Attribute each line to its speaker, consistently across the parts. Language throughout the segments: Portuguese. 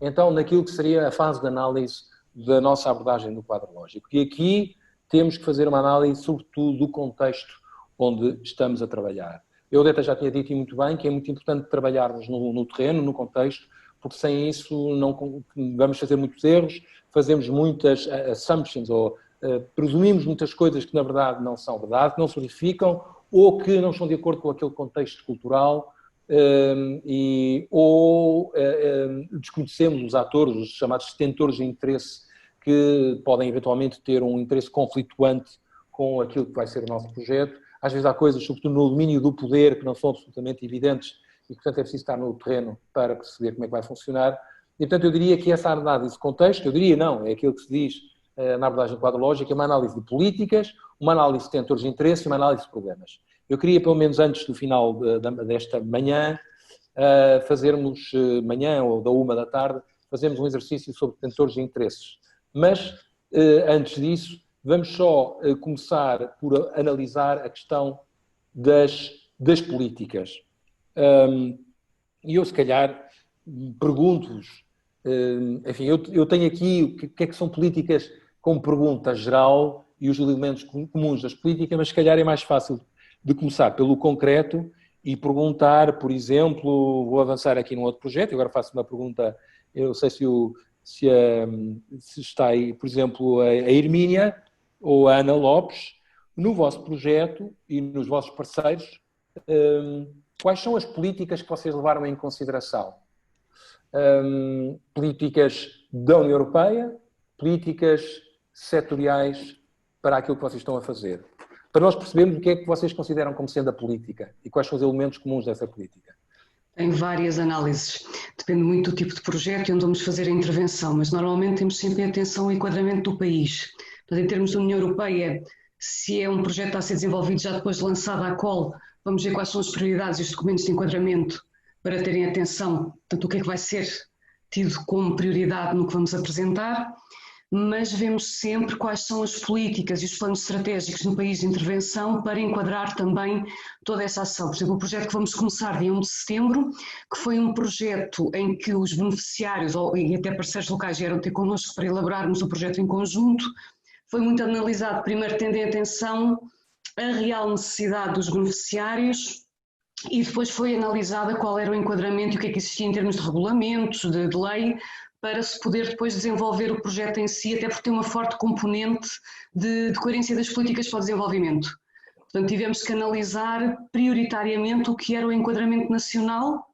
Speaker 1: então naquilo que seria a fase de análise da nossa abordagem do quadro lógico. E aqui temos que fazer uma análise, sobretudo, do contexto onde estamos a trabalhar. Eu até já tinha dito, e muito bem, que é muito importante trabalharmos no terreno, no contexto, porque sem isso não vamos fazer muitos erros, fazemos muitas assumptions, ou presumimos muitas coisas que na verdade não são verdade, que não se verificam, ou que não estão de acordo com aquele contexto cultural, ou desconhecemos os atores, os chamados detentores de interesse, que podem eventualmente ter um interesse conflituante com aquilo que vai ser o nosso projeto. Às vezes há coisas, sobretudo no domínio do poder, que não são absolutamente evidentes e, portanto, é preciso estar no terreno para perceber como é que vai funcionar. E, portanto, eu diria que essa análise de contexto, eu diria não, é aquilo que se diz na abordagem do quadro lógico, é uma análise de políticas, uma análise de detentores de interesse e uma análise de problemas. Eu queria, pelo menos antes do final desta manhã, fazermos, manhã ou da 1 da tarde, fazermos um exercício sobre detentores de interesses. Mas, antes disso, vamos só começar por analisar a questão das políticas. E eu, se calhar, pergunto-vos, enfim, eu tenho aqui o que é que são políticas como pergunta geral e os elementos comuns das políticas, mas se calhar é mais fácil de começar pelo concreto e perguntar, por exemplo, vou avançar aqui num outro projeto, agora faço uma pergunta, eu não sei se está aí, por exemplo, a Hermínia ou a Ana Lopes, no vosso projeto e nos vossos parceiros, quais são as políticas que vocês levaram em consideração? Políticas da União Europeia, políticas setoriais para aquilo que vocês estão a fazer. Para nós percebermos o que é que vocês consideram como sendo a política e quais são os elementos comuns dessa política.
Speaker 2: Tem várias análises, depende muito do tipo de projeto e onde vamos fazer a intervenção, mas normalmente temos sempre em atenção o enquadramento do país. Portanto, em termos da União Europeia, se é um projeto a ser desenvolvido já depois de lançado à COL, vamos ver quais são as prioridades e os documentos de enquadramento para terem atenção, portanto, o que é que vai ser tido como prioridade no que vamos apresentar, mas vemos sempre quais são as políticas e os planos estratégicos no país de intervenção para enquadrar também toda essa ação. Por exemplo, o projeto que vamos começar dia 1 de setembro, que foi um projeto em que os beneficiários e até parceiros locais vieram ter connosco para elaborarmos o projeto em conjunto, foi muito analisado, primeiro tendo em atenção a real necessidade dos beneficiários e depois foi analisada qual era o enquadramento e o que é que existia em termos de regulamentos, de lei, para se poder depois desenvolver o projeto em si, até porque tem uma forte componente de coerência das políticas para o desenvolvimento. Portanto, tivemos que analisar prioritariamente o que era o enquadramento nacional,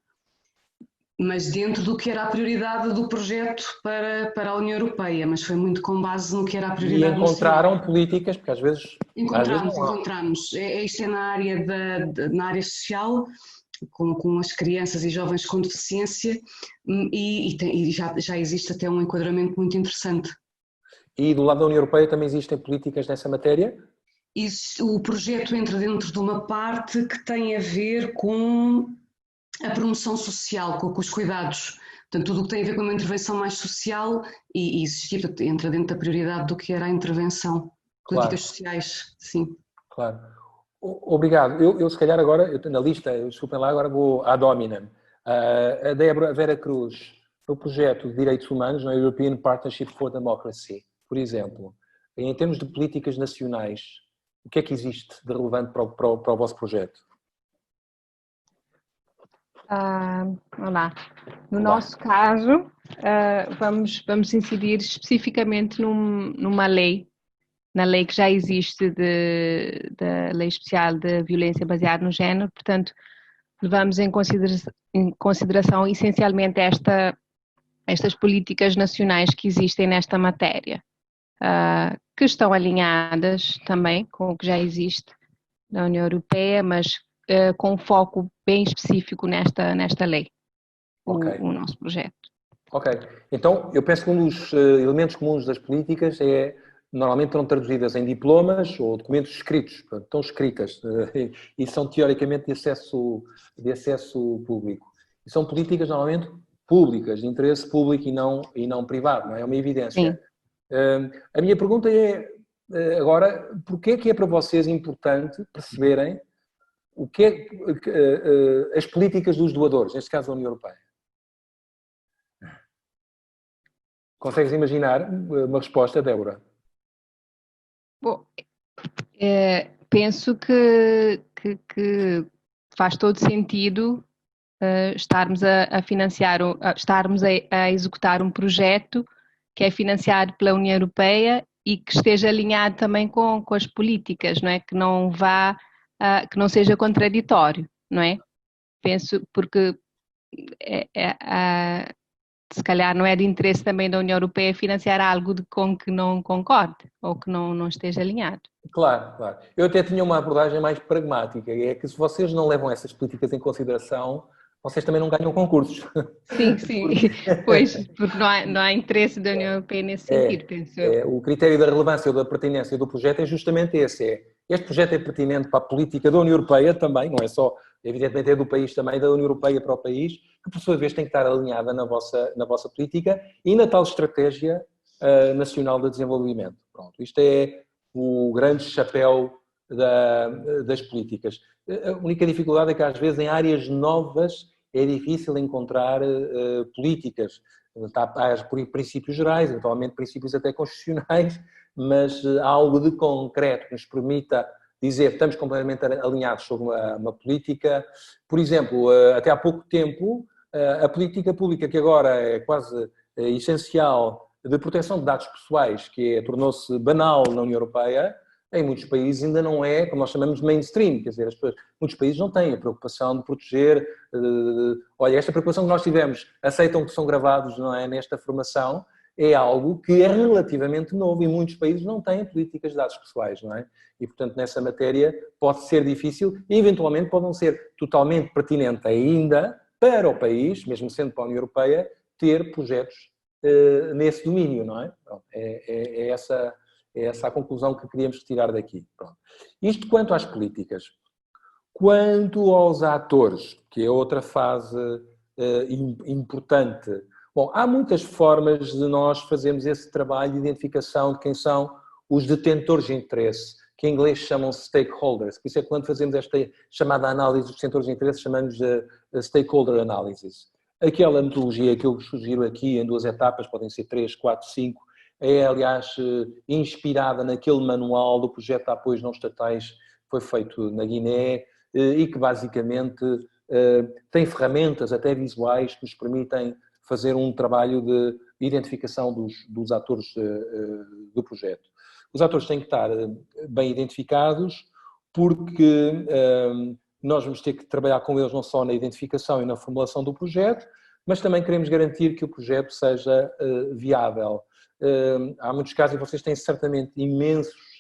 Speaker 2: mas dentro do que era a prioridade do projeto para a União Europeia, mas foi muito com base no que era a prioridade nacional.
Speaker 1: E encontraram políticas, porque às vezes
Speaker 2: Encontramos. Isto é na área social, com as crianças e jovens com deficiência, e já existe até um enquadramento muito interessante.
Speaker 1: E do lado da União Europeia também existem políticas nessa matéria?
Speaker 2: O projeto entra dentro de uma parte que tem a ver com a promoção social, com os cuidados. Portanto, tudo o que tem a ver com uma intervenção mais social e existir, entra dentro da prioridade do que era a intervenção.
Speaker 1: Claro.
Speaker 2: Políticas sociais, sim.
Speaker 1: Claro. Obrigado. Eu se calhar agora, eu tenho na lista, desculpem lá, agora vou à Dominem. A Débora Vera Cruz, o projeto de direitos humanos na European Partnership for Democracy, por exemplo. Em termos de políticas nacionais, o que é que existe de relevante para o vosso projeto?
Speaker 3: Olá. No nosso caso, vamos incidir especificamente numa lei, na lei que já existe da Lei Especial de Violência Baseada no Género, portanto, levamos em consideração essencialmente estas políticas nacionais que existem nesta matéria, que estão alinhadas também com o que já existe na União Europeia, mas com um foco bem específico nesta lei, o nosso projeto.
Speaker 1: Ok. Então, eu penso que um dos elementos comuns das políticas normalmente estão traduzidas em diplomas ou documentos escritos, portanto, estão escritas e são teoricamente de acesso público. E são políticas normalmente públicas, de interesse público e não privado, não é? É uma evidência. A minha pergunta é, agora, porquê é que é para vocês importante perceberem o que é as políticas dos doadores, neste caso a União Europeia? Consegues imaginar uma resposta, Débora?
Speaker 3: Bom, penso que faz todo sentido estarmos a financiar, estarmos a executar um projeto que é financiado pela União Europeia e que esteja alinhado também com as políticas, não é? Que não vá, que não seja contraditório, não é? Penso porque se calhar não é de interesse também da União Europeia financiar algo com que não concorde ou que não esteja alinhado.
Speaker 1: Claro, claro. Eu até tinha uma abordagem mais pragmática, é que se vocês não levam essas políticas em consideração, vocês também não ganham concursos.
Speaker 3: Sim, sim, pois, porque não há interesse da União Europeia nesse sentido, penso eu.
Speaker 1: O critério da relevância ou da pertinência do projeto é justamente esse. Este projeto é pertinente para a política da União Europeia também, não é só, evidentemente é do país também, da União Europeia para o país, que por sua vez tem que estar alinhada na vossa política e na tal estratégia nacional de desenvolvimento. Pronto, isto é o grande chapéu das políticas. A única dificuldade é que às vezes em áreas novas é difícil encontrar políticas. Há princípios gerais, eventualmente princípios até constitucionais, mas algo de concreto que nos permita dizer que estamos completamente alinhados sobre uma política. Por exemplo, até há pouco tempo, a política pública que agora é quase essencial de proteção de dados pessoais, que tornou-se banal na União Europeia, em muitos países ainda não é, como nós chamamos, mainstream, quer dizer, muitos países não têm a preocupação de proteger. Olha, esta preocupação que nós tivemos, aceitam que são gravados, não é, nesta formação, é algo que é relativamente novo e muitos países não têm políticas de dados pessoais, não é? E, portanto, nessa matéria pode ser difícil e, eventualmente, pode não ser totalmente pertinente ainda para o país, mesmo sendo para a União Europeia, ter projetos nesse domínio, não é? Pronto, é essa a conclusão que queríamos retirar daqui. Pronto. Isto quanto às políticas. Quanto aos atores, que é outra fase importante. Bom, há muitas formas de nós fazermos esse trabalho de identificação de quem são os detentores de interesse, que em inglês chamam stakeholders. Por isso é que quando fazemos esta chamada análise dos detentores de interesse, chamamos de stakeholder analysis. Aquela metodologia que eu sugiro aqui em 2 etapas, podem ser 3, 4, 5, é, aliás, inspirada naquele manual do projeto de apoios não estatais que foi feito na Guiné e que, basicamente, tem ferramentas até visuais que nos permitem fazer um trabalho de identificação dos atores do projeto. Os atores têm que estar bem identificados porque nós vamos ter que trabalhar com eles não só na identificação e na formulação do projeto, mas também queremos garantir que o projeto seja viável. Há muitos casos, e vocês têm certamente imensos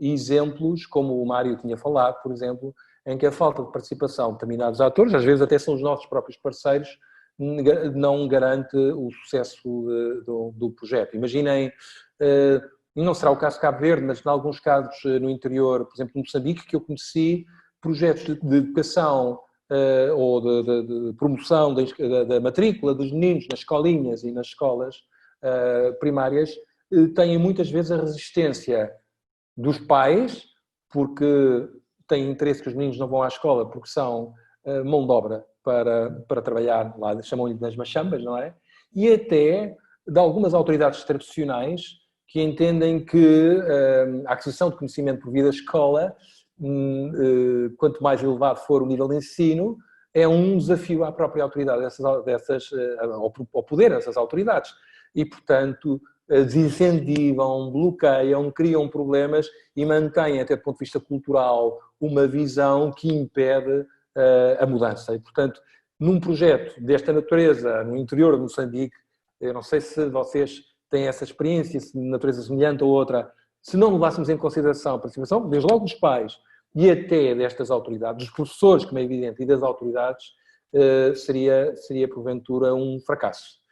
Speaker 1: exemplos, como o Mário tinha falado, por exemplo, em que a falta de participação de determinados atores, às vezes até são os nossos próprios parceiros, não garante o sucesso do projeto. Imaginem, não será o caso de Cabo Verde, mas em alguns casos no interior, por exemplo, de Moçambique, que eu conheci projetos de educação ou de promoção da matrícula dos meninos nas escolinhas e nas escolas primárias, têm muitas vezes a resistência dos pais, porque têm interesse que os meninos não vão à escola, porque são mão de obra para trabalhar lá, chamam-lhe nas machambas, não é? E até de algumas autoridades tradicionais que entendem que a aquisição de conhecimento por via da escola, quanto mais elevado for o nível de ensino, é um desafio à própria autoridade, ao poder dessas autoridades. E, portanto, desincentivam, bloqueiam, criam problemas e mantêm, até do ponto de vista cultural, uma visão que impede a mudança. E, portanto, num projeto desta natureza, no interior de Moçambique, eu não sei se vocês têm essa experiência, se de natureza semelhante ou outra, se não levássemos em consideração a participação, desde logo dos pais e até destas autoridades, dos professores, como é evidente, e das autoridades, seria porventura um fracasso.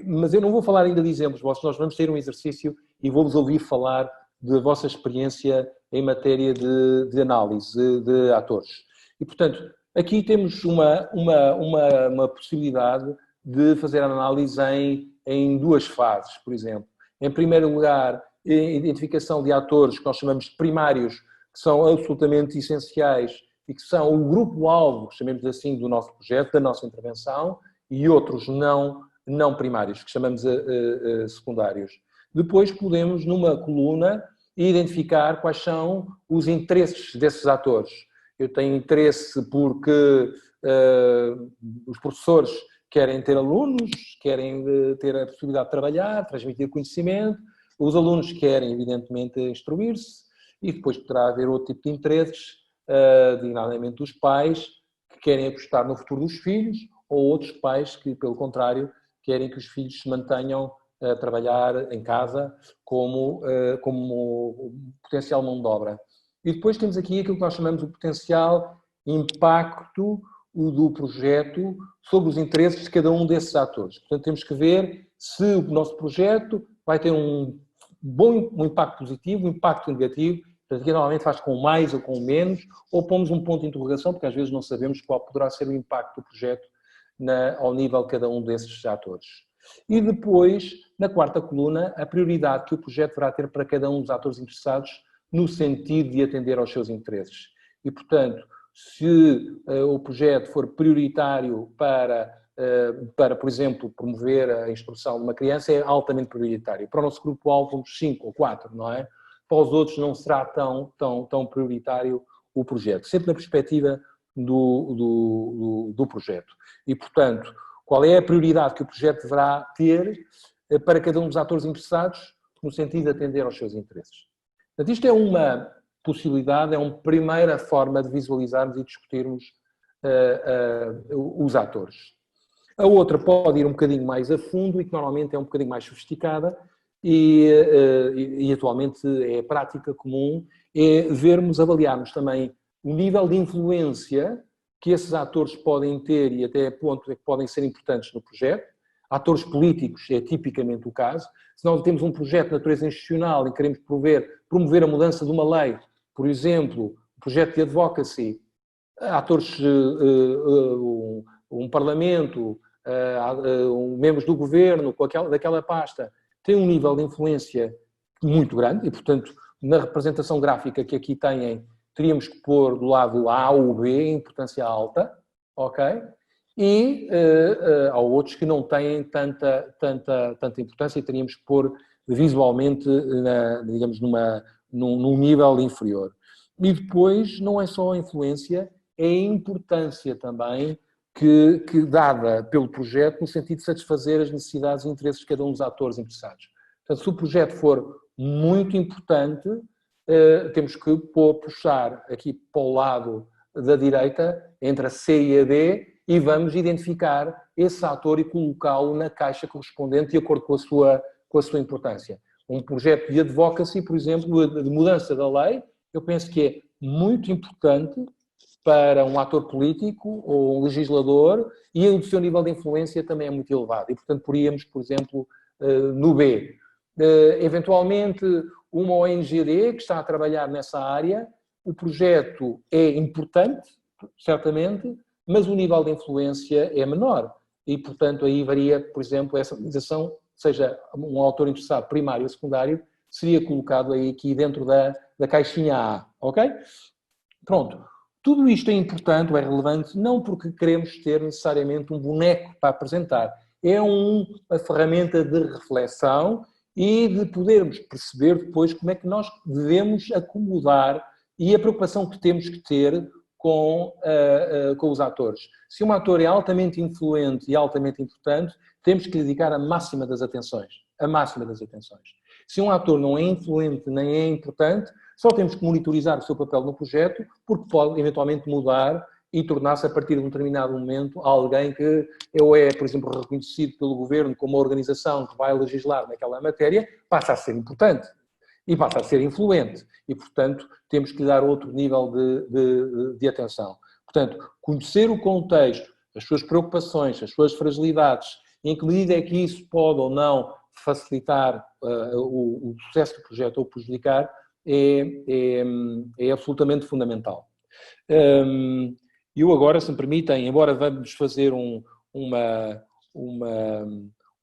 Speaker 1: Mas eu não vou falar ainda de exemplos vossos, nós vamos ter um exercício e vou-vos ouvir falar da vossa experiência em matéria de análise de atores. E, portanto, aqui temos uma possibilidade de fazer a análise em 2 fases, por exemplo. Em primeiro lugar, a identificação de atores que nós chamamos de primários, que são absolutamente essenciais e que são o grupo-alvo, chamemos assim, do nosso projeto, da nossa intervenção, e outros não não primários, que chamamos secundários. Depois podemos, numa coluna, identificar quais são os interesses desses atores. Eu tenho interesse porque os professores querem ter alunos, querem ter a possibilidade de trabalhar, transmitir conhecimento, os alunos querem, evidentemente, instruir-se, e depois poderá haver outro tipo de interesses, designadamente dos pais, que querem apostar no futuro dos filhos, ou outros pais que, pelo contrário, querem que os filhos se mantenham a trabalhar em casa como potencial mão de obra. E depois temos aqui aquilo que nós chamamos de potencial impacto do projeto sobre os interesses de cada um desses atores. Portanto, temos que ver se o nosso projeto vai ter um impacto positivo, um impacto negativo. Portanto, aqui normalmente faz com mais ou com menos, ou pomos um ponto de interrogação, porque às vezes não sabemos qual poderá ser o impacto do projeto ao nível de cada um desses atores. E depois, na quarta coluna, a prioridade que o projeto deverá ter para cada um dos atores interessados no sentido de atender aos seus interesses. E, portanto, se o projeto for prioritário para, por exemplo, promover a instrução de uma criança, é altamente prioritário. Para o nosso grupo-alvo, vamos 5 ou 4, não é? Para os outros não será tão prioritário o projeto. Sempre na perspectiva do projeto. E, portanto, qual é a prioridade que o projeto deverá ter para cada um dos atores interessados no sentido de atender aos seus interesses. Portanto, isto é uma possibilidade, é uma primeira forma de visualizarmos e discutirmos os atores. A outra pode ir um bocadinho mais a fundo e que normalmente é um bocadinho mais sofisticada e atualmente é prática comum, é avaliarmos também o nível de influência que esses atores podem ter e até a ponto é que podem ser importantes no projeto. Atores políticos é tipicamente o caso. Se nós temos um projeto de natureza institucional e queremos promover a mudança de uma lei, por exemplo, um projeto de advocacy, atores, um parlamento, membros do governo, daquela pasta, têm um nível de influência muito grande e, portanto, na representação gráfica que aqui têm, teríamos que pôr do lado A ou B, importância alta, ok? E há outros que não têm tanta importância e teríamos que pôr visualmente, digamos, num nível inferior. E depois, não é só a influência, é a importância também que dada pelo projeto no sentido de satisfazer as necessidades e interesses de cada um dos atores interessados. Portanto, se o projeto for muito importante, temos que puxar aqui para o lado da direita, entre a C e a D, e vamos identificar esse ator e colocá-lo na caixa correspondente de acordo com a sua importância. Um projeto de advocacy, por exemplo, de mudança da lei, eu penso que é muito importante para um ator político ou um legislador e o seu nível de influência também é muito elevado. E, portanto, poríamos, por exemplo, no B. Eventualmente, uma ONGD que está a trabalhar nessa área, o projeto é importante, certamente, mas o nível de influência é menor. E, portanto, aí varia, por exemplo, essa organização, seja um autor interessado primário ou secundário, seria colocado aí aqui dentro da caixinha A, ok? Pronto. Tudo isto é importante, é relevante, não porque queremos ter necessariamente um boneco para apresentar. É uma ferramenta de reflexão e de podermos perceber depois como é que nós devemos acomodar e a preocupação que temos que ter com os atores. Se um ator é altamente influente e altamente importante, temos que dedicar a máxima das atenções. A máxima das atenções. Se um ator não é influente nem é importante, só temos que monitorizar o seu papel no projeto, porque pode eventualmente mudar e tornar-se, a partir de um determinado momento, alguém que por exemplo, reconhecido pelo governo como uma organização que vai legislar naquela matéria, passa a ser importante e passa a ser influente. E, portanto, temos que lhe dar outro nível de atenção. Portanto, conhecer o contexto, as suas preocupações, as suas fragilidades, em que medida é que isso pode ou não facilitar o sucesso do projeto ou prejudicar, é absolutamente fundamental. Eu agora, se me permitem, embora vamos fazer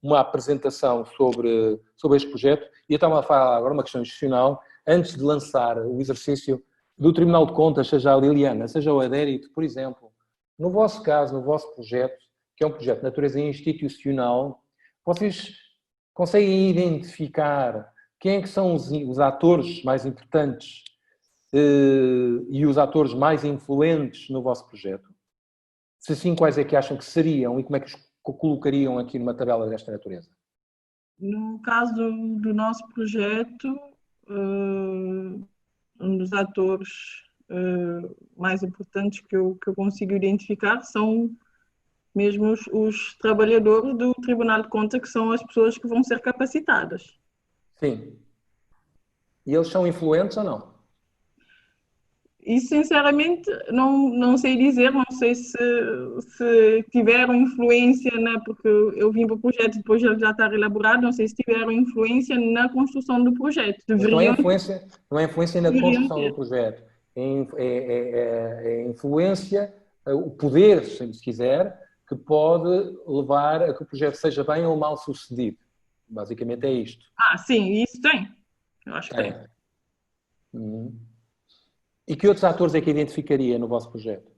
Speaker 1: uma apresentação sobre este projeto, e eu estava a falar agora uma questão institucional, antes de lançar o exercício do Tribunal de Contas, seja a Liliana, seja o Adérito, por exemplo, no vosso caso, no vosso projeto, que é um projeto de natureza institucional, vocês conseguem identificar quem é que são os atores mais importantes e os atores mais influentes no vosso projeto? Se sim, quais é que acham que seriam e como é que os colocariam aqui numa tabela desta natureza?
Speaker 4: No caso do nosso projeto, um dos atores mais importantes que eu consigo identificar são mesmo os trabalhadores do Tribunal de Contas, que são as pessoas que vão ser capacitadas.
Speaker 1: Sim. E eles são influentes ou não?
Speaker 4: E, sinceramente, não sei dizer, não sei se tiveram influência, porque eu vim para o projeto depois de ele já estar elaborado, não sei se tiveram influência na construção do projeto.
Speaker 1: Não é influência na construção do projeto, é influência, o poder, se quiser, que pode levar a que o projeto seja bem ou mal sucedido. Basicamente é isto.
Speaker 4: Sim, isso tem. Eu acho que tem.
Speaker 1: E que outros atores é que identificaria no vosso projeto?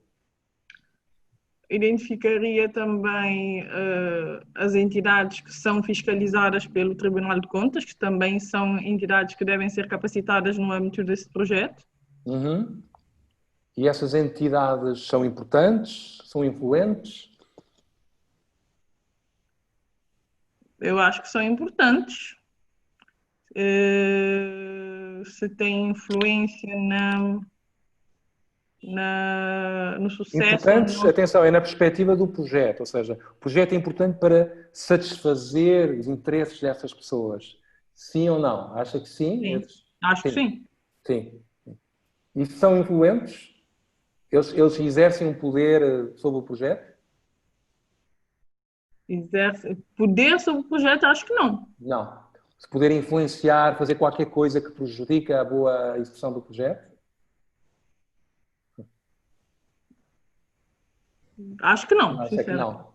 Speaker 4: Identificaria também as entidades que são fiscalizadas pelo Tribunal de Contas, que também são entidades que devem ser capacitadas no âmbito desse projeto.
Speaker 1: E essas entidades são importantes? São influentes?
Speaker 4: Eu acho que são importantes. Se tem influência no sucesso...
Speaker 1: Importantes, atenção, é na perspectiva do projeto, ou seja, o projeto é importante para satisfazer os interesses dessas pessoas. Sim ou não? Acha que sim?
Speaker 4: Sim. Acho que sim.
Speaker 1: Sim. E se são influentes? Eles exercem um poder sobre o projeto?
Speaker 4: Poder sobre o projeto, acho que não.
Speaker 1: Não. Se puderem influenciar, fazer qualquer coisa que prejudique a boa execução do projeto?
Speaker 4: Acho que não.
Speaker 1: Acho que não.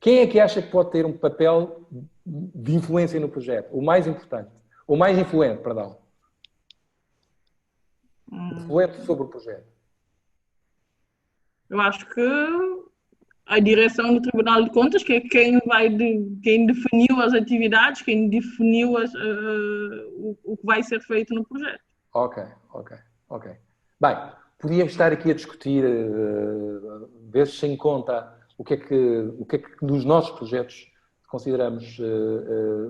Speaker 1: Quem é que acha que pode ter um papel de influência no projeto? O mais importante. O mais influente, perdão. Influente sobre o projeto.
Speaker 4: Eu acho que a direção do Tribunal de Contas, que é quem definiu as atividades, quem definiu o que vai ser feito no projeto.
Speaker 1: Ok. Bem, podíamos estar aqui a discutir, ver se em conta o que é que nos nossos projetos consideramos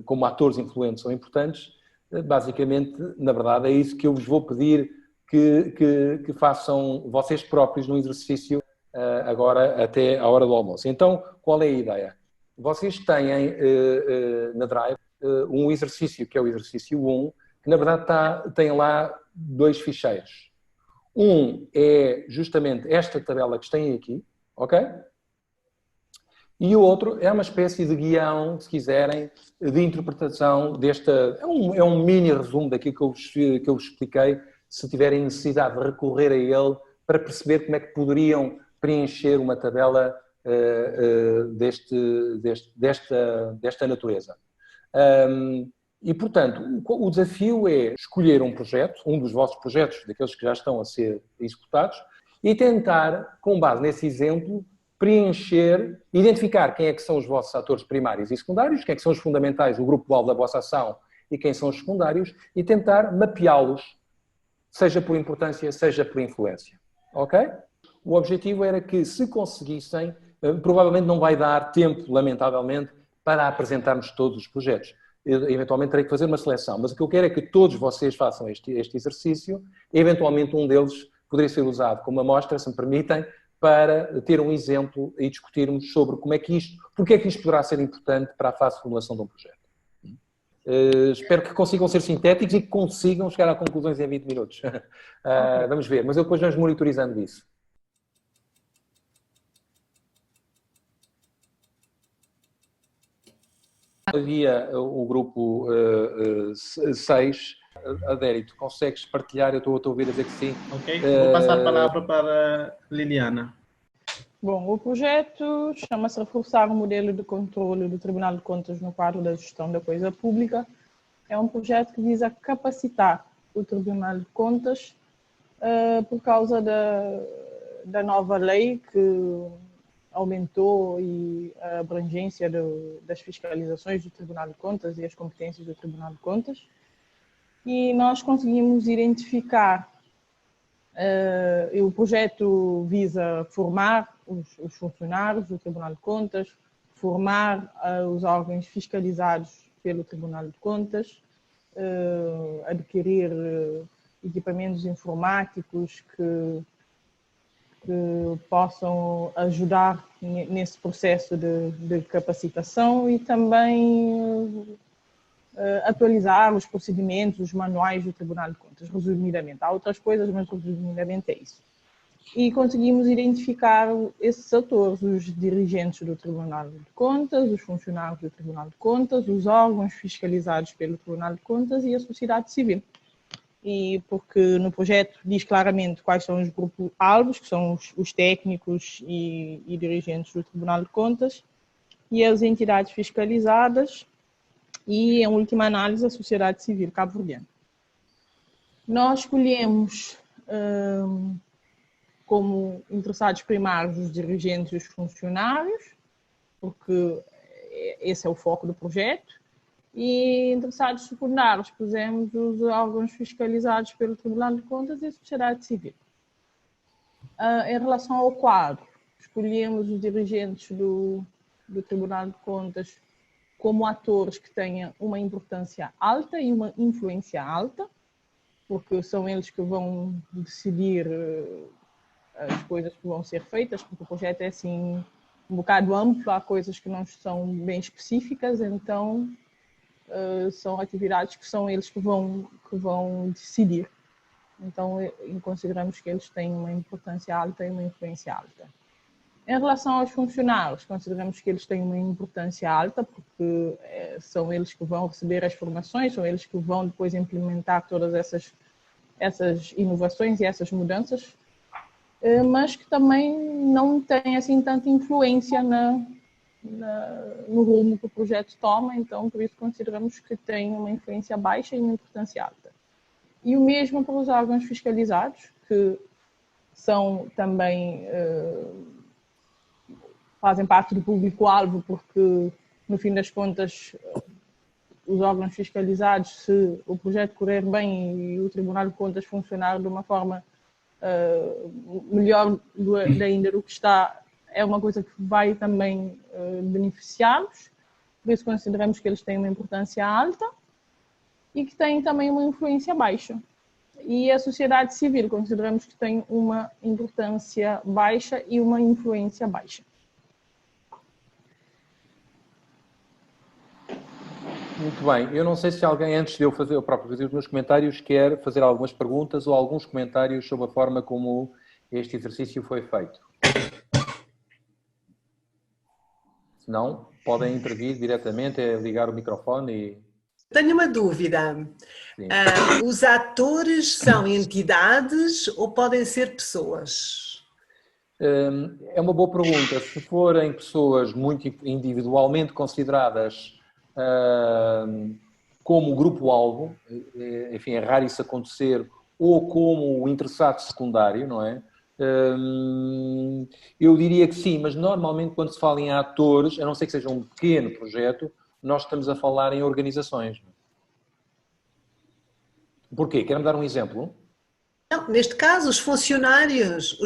Speaker 1: como atores influentes ou importantes. Basicamente, na verdade, é isso que eu vos vou pedir que façam vocês próprios no exercício agora até à hora do almoço. Então, qual é a ideia? Vocês têm na Drive um exercício que é o exercício 1, que na verdade tem lá 2 ficheiros. Um é justamente esta tabela que têm aqui, ok? E o outro é uma espécie de guião, se quiserem, de interpretação desta... É um mini resumo daquilo que eu vos expliquei, se tiverem necessidade de recorrer a ele para perceber como é que poderiam preencher uma tabela desta natureza. E, portanto, o desafio é escolher um projeto, um dos vossos projetos, daqueles que já estão a ser executados, e tentar, com base nesse exemplo, preencher, identificar quem é que são os vossos atores primários e secundários, quem é que são os fundamentais, o grupo-alvo da vossa ação e quem são os secundários, e tentar mapeá-los, seja por importância, seja por influência. Ok? O objetivo era que, se conseguissem, provavelmente não vai dar tempo, lamentavelmente, para apresentarmos todos os projetos. Eu, eventualmente terei que fazer uma seleção, mas o que eu quero é que todos vocês façam este exercício, e eventualmente um deles poderia ser usado como amostra, se me permitem, para ter um exemplo e discutirmos sobre porque é que isto poderá ser importante para a fase de formulação de um projeto. Espero que consigam ser sintéticos e que consigam chegar a conclusões em 20 minutos. Vamos ver, mas eu depois vamos monitorizando isso. Havia o grupo 6. Adérito, consegues partilhar? Eu estou a ouvir a dizer que sim.
Speaker 5: Ok, vou passar a palavra para Liliana.
Speaker 4: Bom, o projeto chama-se Reforçar o Modelo de Controle do Tribunal de Contas no quadro da gestão da coisa pública. É um projeto que visa capacitar o Tribunal de Contas por causa da nova lei que aumentou e a abrangência das fiscalizações do Tribunal de Contas e as competências do Tribunal de Contas. E nós conseguimos identificar, o projeto visa formar os funcionários do Tribunal de Contas, formar os órgãos fiscalizados pelo Tribunal de Contas, adquirir equipamentos informáticos que possam ajudar nesse processo de capacitação e também atualizar os procedimentos, os manuais do Tribunal de Contas, resumidamente. Há outras coisas, mas resumidamente é isso. E conseguimos identificar esses atores, os dirigentes do Tribunal de Contas, os funcionários do Tribunal de Contas, os órgãos fiscalizados pelo Tribunal de Contas e a sociedade civil. E porque no projeto diz claramente quais são os grupos-alvos, que são os técnicos e dirigentes do Tribunal de Contas, e as entidades fiscalizadas, e, em última análise, a sociedade civil cabo-verdiana. Nós escolhemos como interessados primários os dirigentes e os funcionários, porque esse é o foco do projeto, e interessados secundários pusemos os órgãos fiscalizados pelo Tribunal de Contas e a sociedade civil. Em relação ao quadro, escolhemos os dirigentes do Tribunal de Contas como atores que tenham uma importância alta e uma influência alta, porque são eles que vão decidir as coisas que vão ser feitas, porque o projeto é assim um bocado amplo, há coisas que não são bem específicas, então são atividades que são eles que vão decidir. Então consideramos que eles têm uma importância alta e uma influência alta. Em relação aos funcionários, consideramos que eles têm uma importância alta, porque são eles que vão receber as formações, são eles que vão depois implementar todas essas inovações e essas mudanças, mas que também não têm assim tanta influência no rumo que o projeto toma, então por isso consideramos que tem uma influência baixa e uma importância alta. E o mesmo para os órgãos fiscalizados, que são também fazem parte do público-alvo, porque no fim das contas os órgãos fiscalizados, se o projeto correr bem e o Tribunal de Contas funcionar de uma forma melhor ainda do que está, é uma coisa que vai também beneficiá-los. Por isso consideramos que eles têm uma importância alta e que têm também uma influência baixa. E a sociedade civil consideramos que tem uma importância baixa e uma influência baixa.
Speaker 1: Muito bem. Eu não sei se alguém, antes de eu fazer os meus comentários, quer fazer algumas perguntas ou alguns comentários sobre a forma como este exercício foi feito. Se não, podem intervir diretamente, ligar o microfone e...
Speaker 6: Tenho uma dúvida. Os atores são entidades ou podem ser pessoas?
Speaker 1: É uma boa pergunta. Se forem pessoas muito individualmente consideradas como grupo-alvo, enfim, é raro isso acontecer, ou como interessado secundário, não é? Eu diria que sim, mas normalmente quando se fala em atores, a não ser que seja um pequeno projeto, nós estamos a falar em organizações. Porquê? Quer-me dar um exemplo?
Speaker 6: Não, neste caso, os funcionários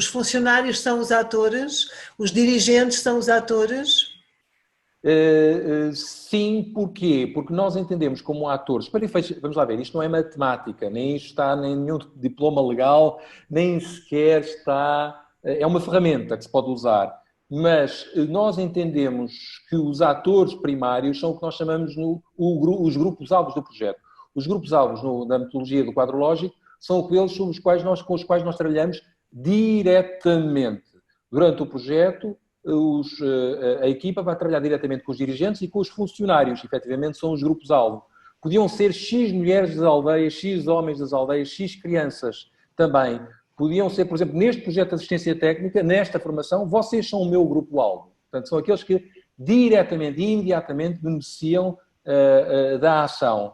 Speaker 6: são os atores, os dirigentes são os atores.
Speaker 1: Sim, porquê? Porque nós entendemos como atores, para efeitos, vamos lá ver, isto não é matemática, nem está em nenhum diploma legal, nem sequer está, é uma ferramenta que se pode usar, mas nós entendemos que os atores primários são o que nós chamamos os grupos-alvos do projeto. Os grupos-alvos na metodologia do quadro lógico são aqueles com os quais nós trabalhamos diretamente. Durante o projeto, a equipa vai trabalhar diretamente com os dirigentes e com os funcionários, efetivamente são os grupos-alvo. Podiam ser X mulheres das aldeias, X homens das aldeias, X crianças também. Podiam ser, por exemplo, neste projeto de assistência técnica, nesta formação, vocês são o meu grupo-alvo. Portanto, são aqueles que diretamente e imediatamente beneficiam da ação.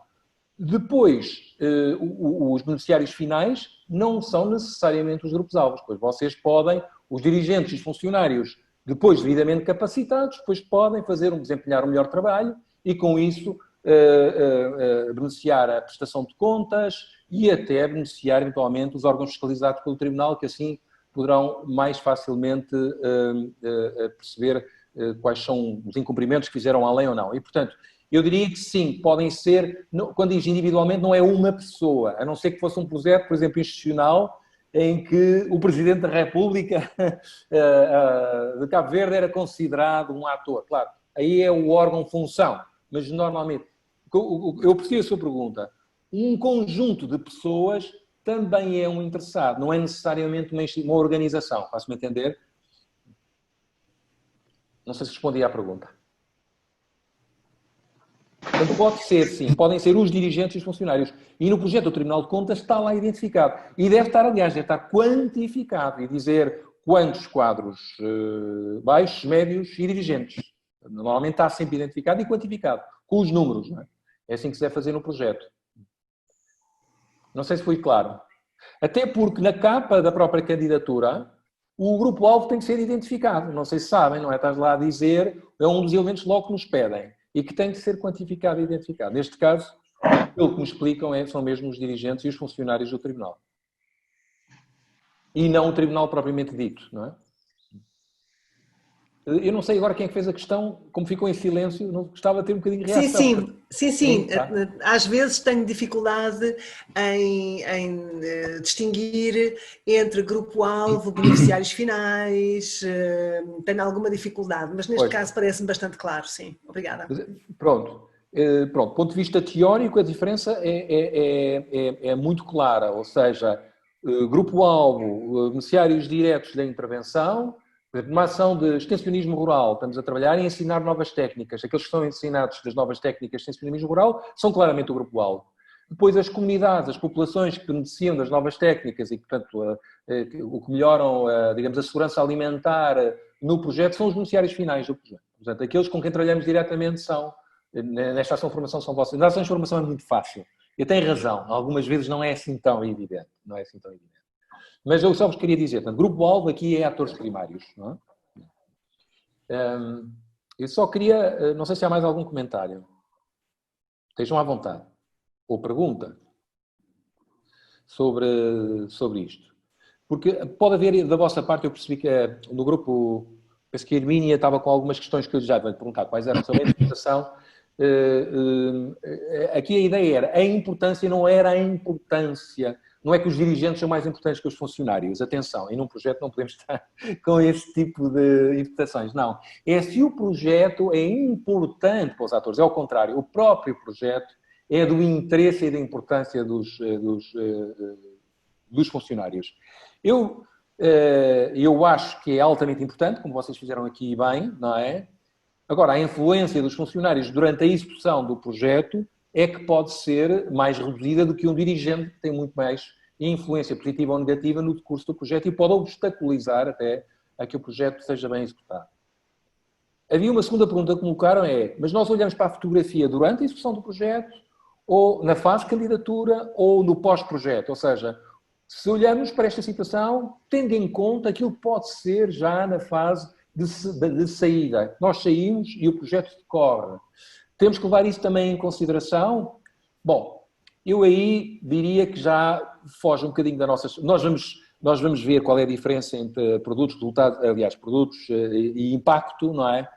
Speaker 1: Depois, os beneficiários finais não são necessariamente os grupos-alvos, pois vocês podem, os dirigentes e os funcionários, depois devidamente capacitados, depois podem desempenhar um melhor trabalho e com isso beneficiar a prestação de contas e até beneficiar eventualmente os órgãos fiscalizados pelo Tribunal, que assim poderão mais facilmente perceber quais são os incumprimentos que fizeram a lei ou não. E, portanto, eu diria que sim, podem ser, quando diz individualmente, não é uma pessoa, a não ser que fosse um projeto, por exemplo, institucional, em que o Presidente da República de Cabo Verde era considerado um ator. Claro, aí é o órgão-função, mas normalmente, eu percebo a sua pergunta, um conjunto de pessoas também é um interessado, não é necessariamente uma organização, faço-me entender? Não sei se respondi à pergunta. Portanto, pode ser, sim, podem ser os dirigentes e os funcionários. E no projeto do Tribunal de Contas está lá identificado. E deve estar, aliás, deve estar quantificado e dizer quantos quadros baixos, médios e dirigentes. Normalmente está sempre identificado e quantificado, com os números, não é? É assim que se deve fazer no projeto. Não sei se foi claro. Até porque na capa da própria candidatura, o grupo-alvo tem que ser identificado. Não sei se sabem, não é? Estás lá a dizer, é um dos elementos logo que nos pedem. E que tem que ser quantificado e identificado. Neste caso, pelo que me explicam, são mesmo os dirigentes e os funcionários do Tribunal. E não o Tribunal propriamente dito, não é? Eu não sei agora quem é que fez a questão, como ficou em silêncio, não gostava de ter um bocadinho de reação.
Speaker 6: Sim. Às vezes tenho dificuldade em distinguir entre grupo-alvo, beneficiários finais, tenho alguma dificuldade, mas neste caso parece-me bastante claro, sim. Obrigada.
Speaker 1: Pronto. Do ponto de vista teórico, a diferença é muito clara, ou seja, grupo-alvo, beneficiários diretos da intervenção. Numa ação de extensionismo rural, estamos a trabalhar em ensinar novas técnicas. Aqueles que são ensinados das novas técnicas de extensionismo rural são claramente o grupo-alvo. Depois, as comunidades, as populações que beneficiam das novas técnicas e, portanto, o que melhoram, digamos, a segurança alimentar no projeto são os beneficiários finais do projeto. Portanto, aqueles com quem trabalhamos diretamente são, nesta ação de formação, são vocês. Na ação de formação é muito fácil. E tem razão, algumas vezes não é assim tão evidente. Não é assim tão evidente. Mas eu só vos queria dizer, portanto, grupo-alvo aqui é atores primários. Não é? Eu só queria, não sei se há mais algum comentário. Estejam à vontade. Ou pergunta sobre isto. Porque pode haver, da vossa parte, eu percebi que no grupo, penso que a Hermínia estava com algumas questões que eu já vou lhe perguntar quais eram sobre a interpretação. Aqui a ideia era, a importância não era a importância. Não é que os dirigentes são mais importantes que os funcionários. Atenção, e num projeto não podemos estar com esse tipo de interpretações. Não. É se o projeto é importante para os atores. É ao contrário. O próprio projeto é do interesse e da importância dos funcionários. Eu acho que é altamente importante, como vocês fizeram aqui bem, não é? Agora, a influência dos funcionários durante a execução do projeto é que pode ser mais reduzida do que um dirigente que tem muito mais influência positiva ou negativa no decurso do projeto e pode obstaculizar até a que o projeto seja bem executado. Havia uma segunda pergunta que colocaram mas nós olhamos para a fotografia durante a execução do projeto ou na fase de candidatura ou no pós-projeto, ou seja, se olharmos para esta situação, tendo em conta aquilo que pode ser já na fase de saída. Nós saímos e o projeto decorre. Temos que levar isso também em consideração? Bom, eu aí diria que já foge um bocadinho da nossa... Nós vamos ver qual é a diferença entre produtos, resultados, aliás, produtos e impacto, não é?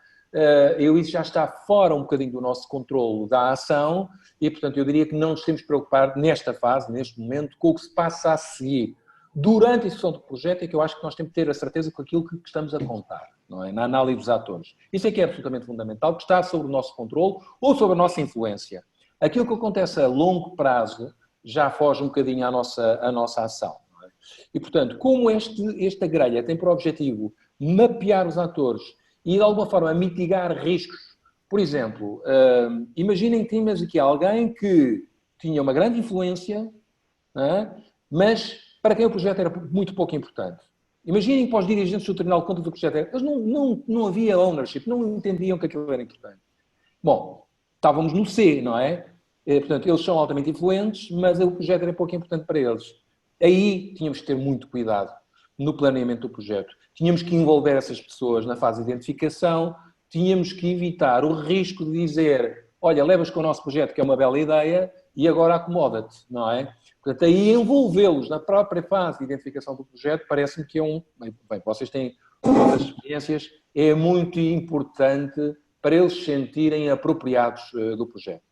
Speaker 1: Isso já está fora um bocadinho do nosso controle da ação e, portanto, eu diria que não nos temos que preocupar nesta fase, neste momento, com o que se passa a seguir. Durante a execução do projeto é que eu acho que nós temos que ter a certeza com aquilo que estamos a contar, não é? Na análise dos atores. Isso é que é absolutamente fundamental, que está sobre o nosse controle ou sobre a nossa influência. Aquilo que acontece a longo prazo já foge um bocadinho à nossa ação. Não é? E, portanto, como esta grelha tem por objetivo mapear os atores e, de alguma forma, mitigar riscos. Por exemplo, imaginem que tínhamos aqui alguém que tinha uma grande influência, não é? Mas para quem o projeto era muito pouco importante. Imaginem que para os dirigentes do Tribunal de Contas do projeto eles não havia ownership, não entendiam que aquilo era importante. Bom, estávamos no C, não é? Portanto, eles são altamente influentes, mas o projeto era pouco importante para eles. Aí tínhamos que ter muito cuidado no planeamento do projeto. tínhamos que envolver essas pessoas na fase de identificação, tínhamos que evitar o risco de dizer, olha, levas com o nosso projeto, que é uma bela ideia, e agora acomoda-te, não é? Portanto, aí envolvê-los na própria fase de identificação do projeto parece-me que é bem, vocês têm outras experiências, é muito importante para eles se sentirem apropriados do projeto.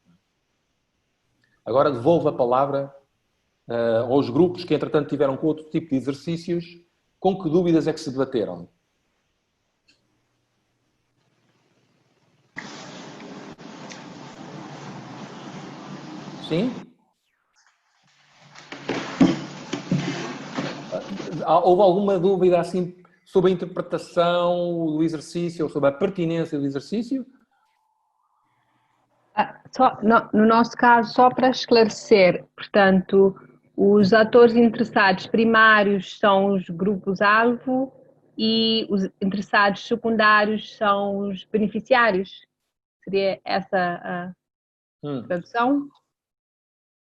Speaker 1: Agora devolvo a palavra aos grupos que, entretanto, tiveram com outro tipo de exercícios. Com que dúvidas é que se debateram? Sim? Houve alguma dúvida assim sobre a interpretação do exercício ou sobre a pertinência do exercício?
Speaker 3: No nosso caso, só para esclarecer, portanto, os atores interessados primários são os grupos-alvo e os interessados secundários são os beneficiários. Seria essa a tradução?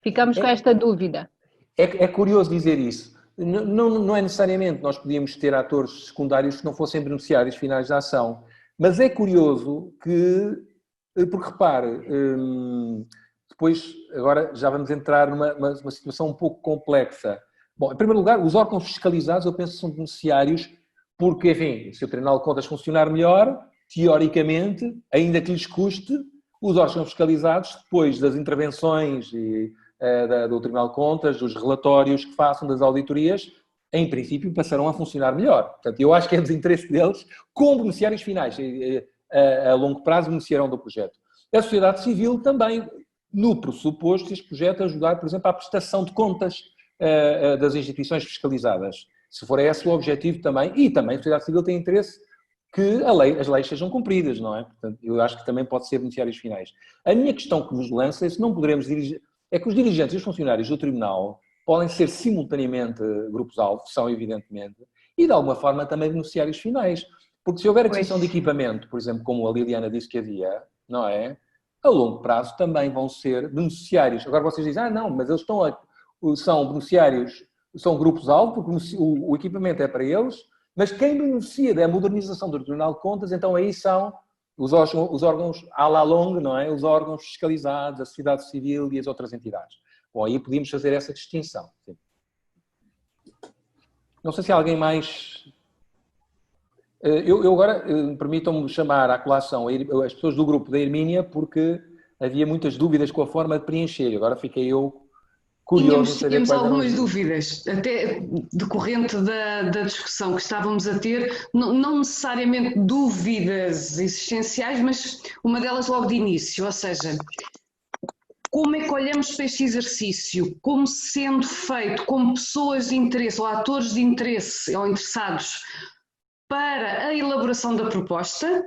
Speaker 3: Ficamos com esta dúvida.
Speaker 1: É curioso dizer isso. Não é necessariamente nós podíamos ter atores secundários que não fossem beneficiários finais da ação. Mas é curioso que, porque repare, depois agora já vamos entrar numa situação um pouco complexa. Bom, em primeiro lugar, os órgãos fiscalizados eu penso que são beneficiários porque, enfim, se o Tribunal de Contas funcionar melhor, teoricamente, ainda que lhes custe, os órgãos fiscalizados, depois das intervenções do Tribunal de Contas, dos relatórios que façam, das auditorias, em princípio passarão a funcionar melhor. Portanto, eu acho que é dos interesses deles, como beneficiários finais, a longo prazo beneficiarão do projeto. A sociedade civil também, no pressuposto de este projeto ajudar, por exemplo, à prestação de contas das instituições fiscalizadas. Se for esse o objetivo também, e também a sociedade civil tem interesse que as leis sejam cumpridas, não é? Portanto, eu acho que também pode ser beneficiários finais. A minha questão que nos lança é se não poderemos dirigir, é que os dirigentes e os funcionários do Tribunal podem ser simultaneamente grupos-alvo, são evidentemente, e de alguma forma também beneficiários finais. Porque se houver aquisição de equipamento, por exemplo, como a Liliana disse que havia, não é? A longo prazo também vão ser beneficiários. Agora vocês dizem, não, mas eles são beneficiários, são grupos-alvo, porque o equipamento é para eles, mas quem beneficia da modernização do Tribunal de Contas, então aí são os órgãos à la longue, não é? Os órgãos fiscalizados, a sociedade civil e as outras entidades. Bom, aí podíamos fazer essa distinção. Sim. Não sei se há alguém mais... Eu agora, permitam-me chamar à colação as pessoas do grupo da Hermínia, porque havia muitas dúvidas com a forma de preencher. Agora fiquei eu curioso.
Speaker 2: Tínhamos algumas dúvidas, até decorrente da discussão que estávamos a ter, não necessariamente dúvidas existenciais, mas uma delas logo de início, ou seja, como é que olhamos para este exercício como sendo feito como pessoas de interesse ou atores de interesse ou interessados para a elaboração da proposta,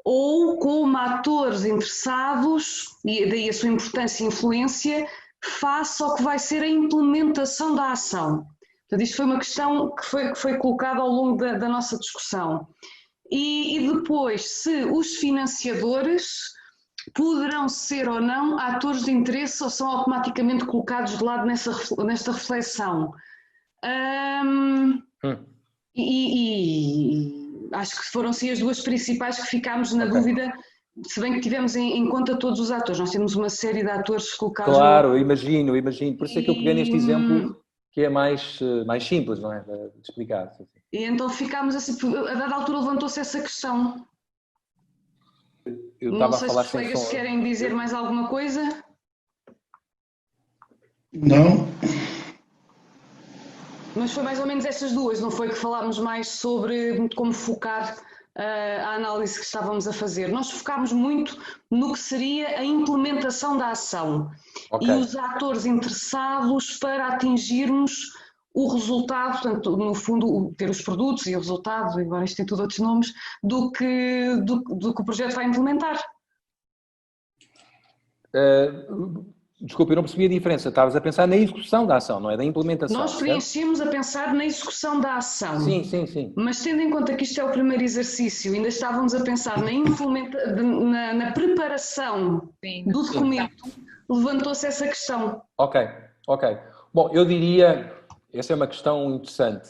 Speaker 2: ou como atores interessados, e daí a sua importância e influência, face ao que vai ser a implementação da ação. Portanto, isto foi uma questão que foi colocada ao longo da nossa discussão. E depois, se os financiadores poderão ser ou não atores de interesse ou são automaticamente colocados de lado nesta reflexão. E acho que foram sim as duas principais que ficámos na dúvida, se bem que tivemos em conta todos os atores. Nós temos uma série de atores colocados...
Speaker 1: Claro, imagino. Por isso é que eu peguei neste exemplo que é mais simples, não é? De explicar.
Speaker 2: E então ficámos assim, a dada altura levantou-se essa questão. Não sei se os colegas querem dizer mais alguma coisa.
Speaker 7: Não.
Speaker 2: Mas foi mais ou menos essas duas, não foi que falámos mais sobre como focar a análise que estávamos a fazer. Nós focámos muito no que seria a implementação da ação e os atores interessados para atingirmos o resultado, portanto, no fundo, ter os produtos e o resultado, embora isto tem tudo outros nomes, do que o projeto vai implementar.
Speaker 1: Desculpe, eu não percebi a diferença. Estavas a pensar na execução da ação, não é? Da implementação.
Speaker 2: Nós preenchemos a pensar na execução da ação.
Speaker 1: Sim.
Speaker 2: Mas tendo em conta que isto é o primeiro exercício, ainda estávamos a pensar na preparação do documento, levantou-se essa questão.
Speaker 1: Ok. Bom, eu diria, essa é uma questão interessante.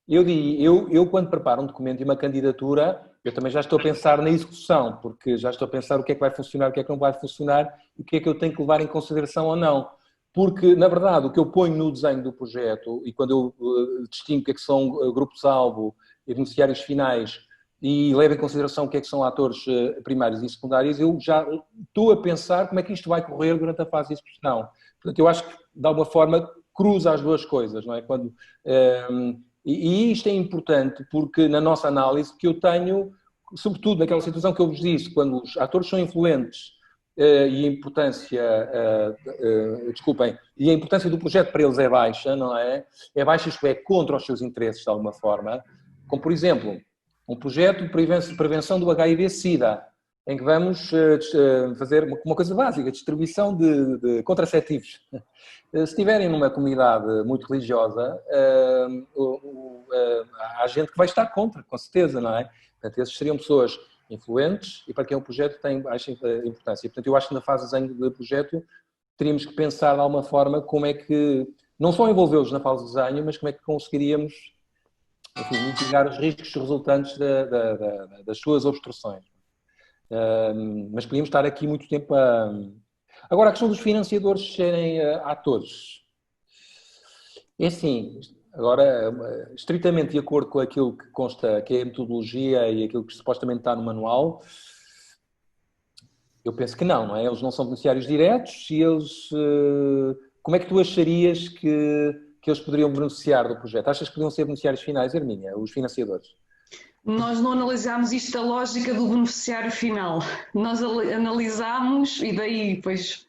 Speaker 1: Eu, quando preparo um documento e uma candidatura, eu também já estou a pensar na execução, porque já estou a pensar o que é que vai funcionar, o que é que não vai funcionar, e o que é que eu tenho que levar em consideração ou não. Porque, na verdade, o que eu ponho no desenho do projeto, e quando eu distingo o que é que são grupos-alvo e beneficiários finais, e levo em consideração o que é que são atores primários e secundários, eu já estou a pensar como é que isto vai correr durante a fase de execução. Portanto, eu acho que, de alguma forma, cruza as duas coisas, não é? E isto é importante porque, na nossa análise, que eu tenho, sobretudo naquela situação que eu vos disse, quando os atores são influentes e a importância, e a importância do projeto para eles é baixa, não é? É baixa, isto é, contra os seus interesses, de alguma forma. Como, por exemplo, um projeto de prevenção do HIV-Sida, em que vamos fazer uma coisa básica, distribuição de contraceptivos. Se estiverem numa comunidade muito religiosa, há gente que vai estar contra, com certeza, não é? Portanto, esses seriam pessoas influentes e para quem o projeto tem baixa importância. Portanto, eu acho que na fase de desenho do projeto teríamos que pensar de alguma forma como é que, não só envolvê-los na fase de desenho, mas como é que conseguiríamos, enfim, mitigar os riscos resultantes das suas obstruções. Mas podíamos estar aqui muito tempo a... Agora, a questão dos financiadores serem atores. É assim, agora, estritamente de acordo com aquilo que consta, que é a metodologia e aquilo que supostamente está no manual, eu penso que não é? Eles não são beneficiários diretos e eles... Como é que tu acharias que eles poderiam beneficiar do projeto? Achas que poderiam ser beneficiários finais, Hermínia, os financiadores?
Speaker 2: Nós não analisámos isto da lógica do beneficiário final. Nós analisámos, e daí depois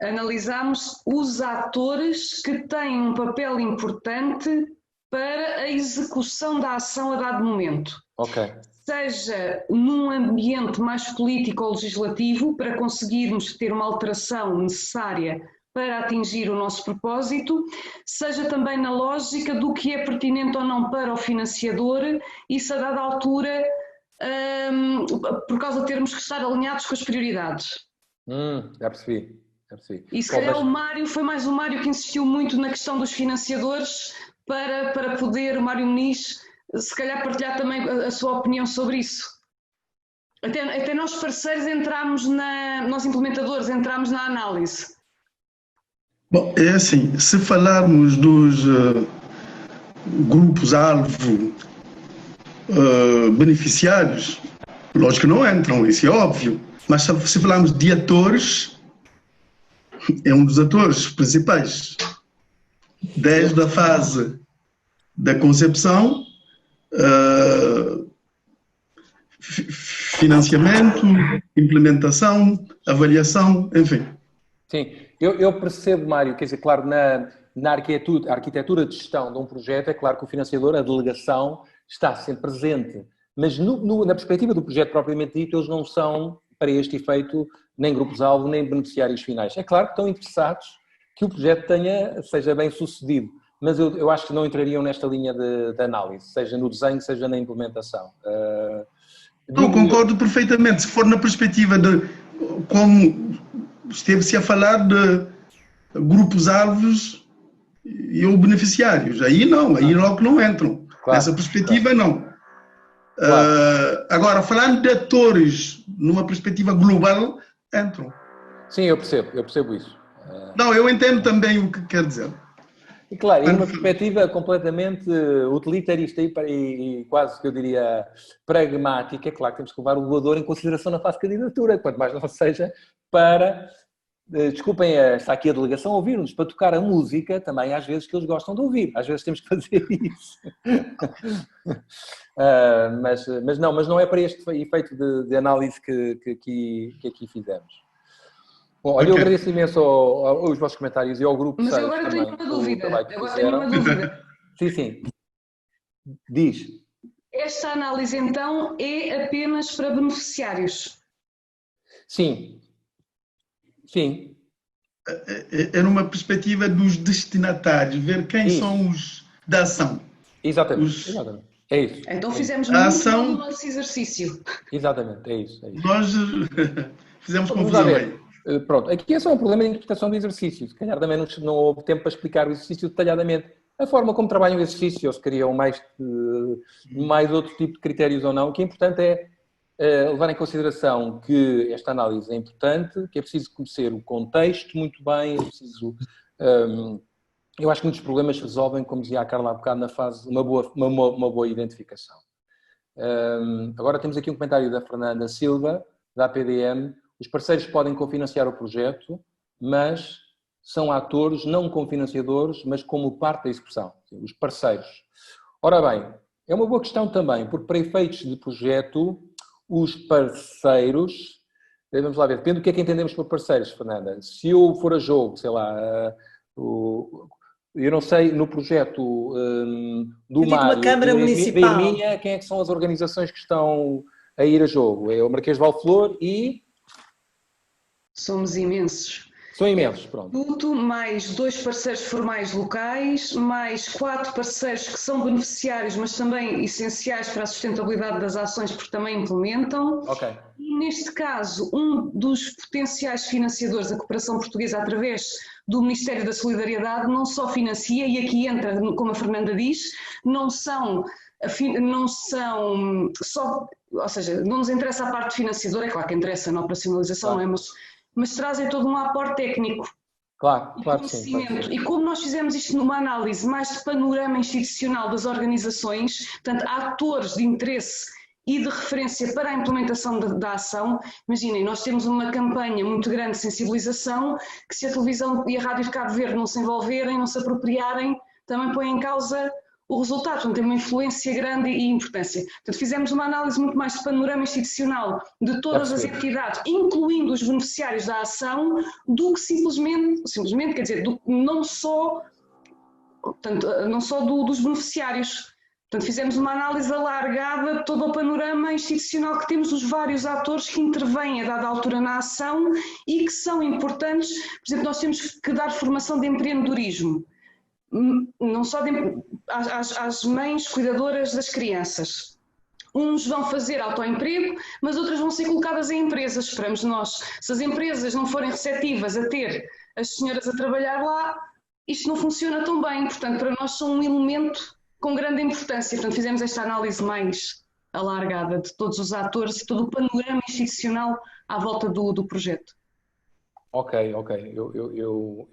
Speaker 2: analisámos os atores que têm um papel importante para a execução da ação a dado momento.
Speaker 1: Ok.
Speaker 2: Seja num ambiente mais político ou legislativo, para conseguirmos ter uma alteração necessária para atingir o nosso propósito, seja também na lógica do que é pertinente ou não para o financiador e se a dada altura, por causa de termos que estar alinhados com as prioridades.
Speaker 1: Já percebi.
Speaker 2: E se calhar o Mário, foi mais o Mário que insistiu muito na questão dos financiadores para poder, o Mário Muniz, se calhar partilhar também a sua opinião sobre isso. Até nós parceiros nós implementadores entramos na análise.
Speaker 7: Bom, é assim, se falarmos dos grupos-alvo beneficiários, lógico que não entram, isso é óbvio, mas se falarmos de atores, é um dos atores principais, desde a fase da concepção, financiamento, implementação, avaliação, enfim.
Speaker 1: Sim, eu percebo, Mário, quer dizer, claro, na arquitetura de gestão de um projeto, é claro que o financiador, a delegação, está sempre presente, mas na perspectiva do projeto propriamente dito, eles não são, para este efeito, nem grupos-alvo, nem beneficiários finais. É claro que estão interessados que o projeto seja bem sucedido, mas eu acho que não entrariam nesta linha de análise, seja no desenho, seja na implementação.
Speaker 7: Eu concordo perfeitamente, se for na perspectiva de como esteve-se a falar de grupos-alvos e ou beneficiários. Aí não, aí logo não entram. Claro, nessa perspectiva, claro. Não. Claro. Agora, falando de atores numa perspectiva global, entram.
Speaker 1: Sim, eu percebo isso.
Speaker 7: Não, eu entendo também o que quer dizer.
Speaker 1: E claro, e numa perspectiva completamente utilitarista e quase que eu diria pragmática, é claro que temos que levar o doador em consideração na fase de candidatura, quanto mais não seja para, desculpem, está aqui a delegação, ouvir-nos, para tocar a música também às vezes que eles gostam de ouvir, às vezes temos que fazer isso. Mas não é para este efeito de análise que aqui fizemos. Bom, olha, eu agradeço imenso aos vossos comentários e ao grupo.
Speaker 2: Mas eu agora tenho uma dúvida.
Speaker 1: Sim. Diz.
Speaker 2: Esta análise, então, é apenas para beneficiários?
Speaker 1: Sim.
Speaker 7: É numa perspectiva dos destinatários, ver quem são os da ação.
Speaker 1: Exatamente. É isso.
Speaker 2: Então fizemos muito no nosso exercício.
Speaker 1: Exatamente, é isso.
Speaker 7: Nós fizemos confusão aí.
Speaker 1: Pronto, aqui é só um problema de interpretação do exercício. Se calhar também não houve tempo para explicar o exercício detalhadamente. a forma como trabalham o exercício, ou se criam mais outro tipo de critérios ou não. O que é importante é levar em consideração que esta análise é importante, que é preciso conhecer o contexto muito bem, é preciso... eu acho que muitos problemas se resolvem, como dizia a Carla há bocado, na fase de uma boa identificação. Agora temos aqui um comentário da Fernanda Silva, da APDM. Os parceiros podem cofinanciar o projeto, mas são atores não cofinanciadores, mas como parte da execução. Os parceiros. Ora bem, é uma boa questão também, porque para efeitos de projeto, os parceiros... Vamos lá ver, depende do que é que entendemos por parceiros, Fernanda. Se eu for a jogo, sei lá... eu não sei, no projeto do Mário,
Speaker 6: uma Câmara Municipal.
Speaker 1: da Irminha, quem é que são as organizações que estão a ir a jogo? É o Marquês de Valflor e...
Speaker 2: Somos imensos.
Speaker 1: São imensos, pronto.
Speaker 2: Tudo, mais 2 parceiros formais locais, mais 4 parceiros que são beneficiários, mas também essenciais para a sustentabilidade das ações, porque também implementam.
Speaker 1: Ok.
Speaker 2: E neste caso, um dos potenciais financiadores da cooperação portuguesa, através do Ministério da Solidariedade, não só financia, e aqui entra, como a Fernanda diz, não são só, ou seja, não nos interessa a parte financiadora, é claro que interessa na operacionalização,
Speaker 1: claro.
Speaker 2: não é? Mas trazem todo um aporte técnico.
Speaker 1: Claro que sim.
Speaker 2: E como nós fizemos isto numa análise mais de panorama institucional das organizações, portanto, atores de interesse e de referência para a implementação da ação, imaginem, nós temos uma campanha muito grande de sensibilização, que se a televisão e a rádio de Cabo Verde não se envolverem, não se apropriarem, também põe em causa o resultado, portanto tem uma influência grande e importância. Portanto, fizemos uma análise muito mais de panorama institucional de todas as entidades, incluindo os beneficiários da ação, do que simplesmente quer dizer, não só dos beneficiários. Portanto, fizemos uma análise alargada de todo o panorama institucional que temos, os vários atores que intervêm a dada altura na ação e que são importantes. Por exemplo, nós temos que dar formação de empreendedorismo, não só às mães cuidadoras das crianças. Uns vão fazer autoemprego, mas outras vão ser colocadas em empresas, esperamos nós. Se as empresas não forem receptivas a ter as senhoras a trabalhar lá, isto não funciona tão bem. Portanto, para nós são um elemento com grande importância. Portanto, fizemos esta análise mais alargada de todos os atores e todo o panorama institucional à volta do projeto.
Speaker 1: Ok,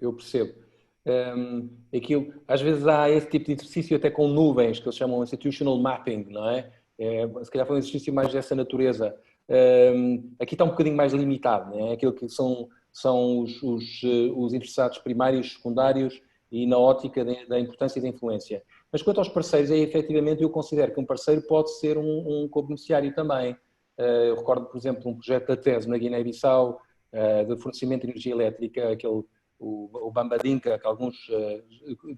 Speaker 1: eu percebo. Às vezes há esse tipo de exercício até com nuvens, que eles chamam institutional mapping, não é? Se calhar foi um exercício mais dessa natureza. Aqui está um bocadinho mais limitado, não é? Aquilo que são os interessados primários, secundários e na ótica da importância e da influência. Mas quanto aos parceiros, efetivamente eu considero que um parceiro pode ser um co-beneficiário também. Eu recordo, por exemplo, um projeto da TES na Guiné-Bissau, de fornecimento de energia elétrica, o Bambadinka, que alguns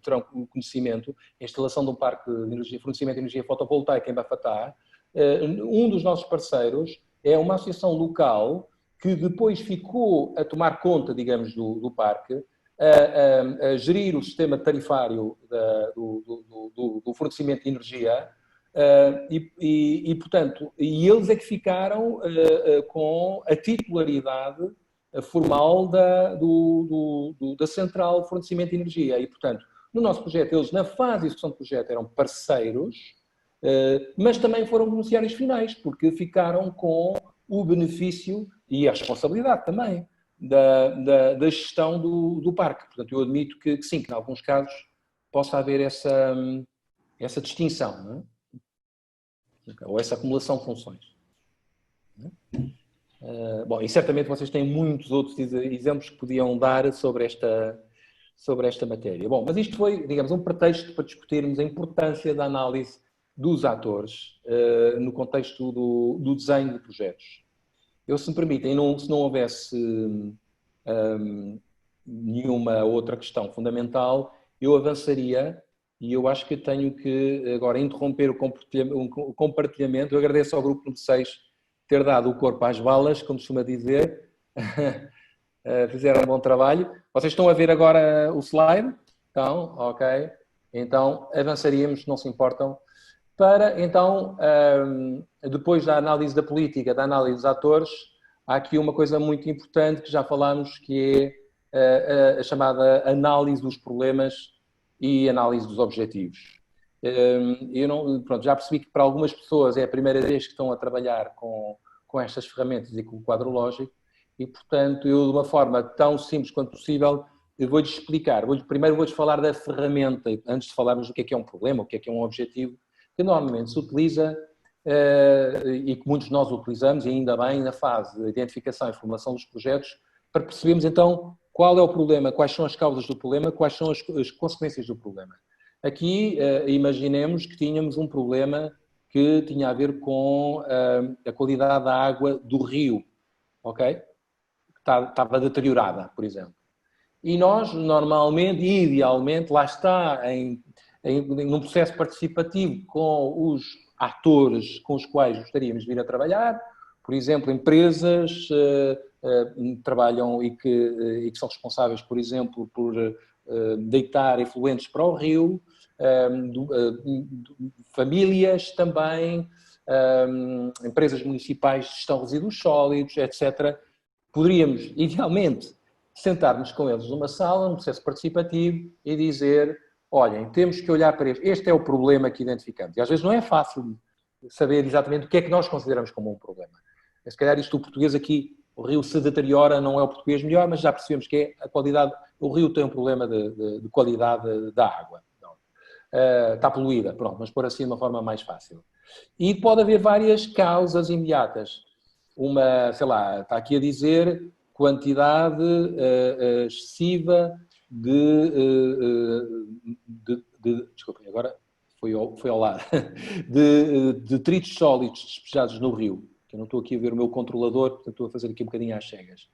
Speaker 1: terão conhecimento, a instalação de um parque de energia, fornecimento de energia fotovoltaica em Bafatá. Um dos nossos parceiros é uma associação local que depois ficou a tomar conta, digamos, do parque, a gerir o sistema tarifário do fornecimento de energia portanto, eles é que ficaram com a titularidade formal da central de fornecimento de energia. E, portanto, no nosso projeto, eles na fase de execução do projeto eram parceiros, mas também foram beneficiários finais, porque ficaram com o benefício e a responsabilidade também da gestão do parque. Portanto, eu admito que sim, que em alguns casos possa haver essa distinção, não é? Ou essa acumulação de funções. Bom, e certamente vocês têm muitos outros exemplos que podiam dar sobre esta matéria. Bom, mas isto foi, digamos, um pretexto para discutirmos a importância da análise dos atores no contexto do desenho de projetos. Se me permitem, se não houvesse nenhuma outra questão fundamental, eu avançaria e eu acho que tenho que agora interromper o compartilhamento. Eu agradeço ao grupo número 6 ter dado o corpo às balas, como se costuma dizer. Fizeram um bom trabalho. Vocês estão a ver agora o slide? Então, ok. Então, avançaríamos, se não se importam, para, então, depois da análise da política, da análise dos atores, há aqui uma coisa muito importante que já falámos, que é a chamada análise dos problemas e análise dos objetivos. Eu não, pronto, já percebi que para algumas pessoas é a primeira vez que estão a trabalhar com estas ferramentas e com o quadro lógico e, portanto, eu de uma forma tão simples quanto possível, eu vou-lhes explicar. Primeiro vou-lhes falar da ferramenta, antes de falarmos do que é um problema, o que é um objetivo, que normalmente se utiliza e que muitos de nós utilizamos, e ainda bem, na fase de identificação e formulação dos projetos, para percebermos então qual é o problema, quais são as causas do problema, quais são as consequências do problema. Aqui, imaginemos que tínhamos um problema que tinha a ver com a qualidade da água do rio, ok? Estava deteriorada, por exemplo. E nós, normalmente, idealmente, lá está, num processo participativo com os atores com os quais gostaríamos de vir a trabalhar, por exemplo, empresas trabalham e que são responsáveis, por exemplo, por deitar efluentes para o rio, famílias também, empresas municipais de gestão de resíduos sólidos, etc. Poderíamos, idealmente, sentar-nos com eles numa sala, num processo participativo e dizer, olhem, temos que olhar para este é o problema que identificamos. E às vezes não é fácil saber exatamente o que é que nós consideramos como um problema. Se calhar isto o português aqui, o rio se deteriora, não é o português melhor, mas já percebemos que é a qualidade, o rio tem um problema de qualidade da água. Está poluída, pronto, mas por assim de uma forma mais fácil. E pode haver várias causas imediatas. Uma, sei lá, está aqui a dizer quantidade excessiva desculpem, agora foi ao lado, de detritos sólidos despejados no rio, que eu não estou aqui a ver o meu controlador, portanto estou a fazer aqui um bocadinho às cegas.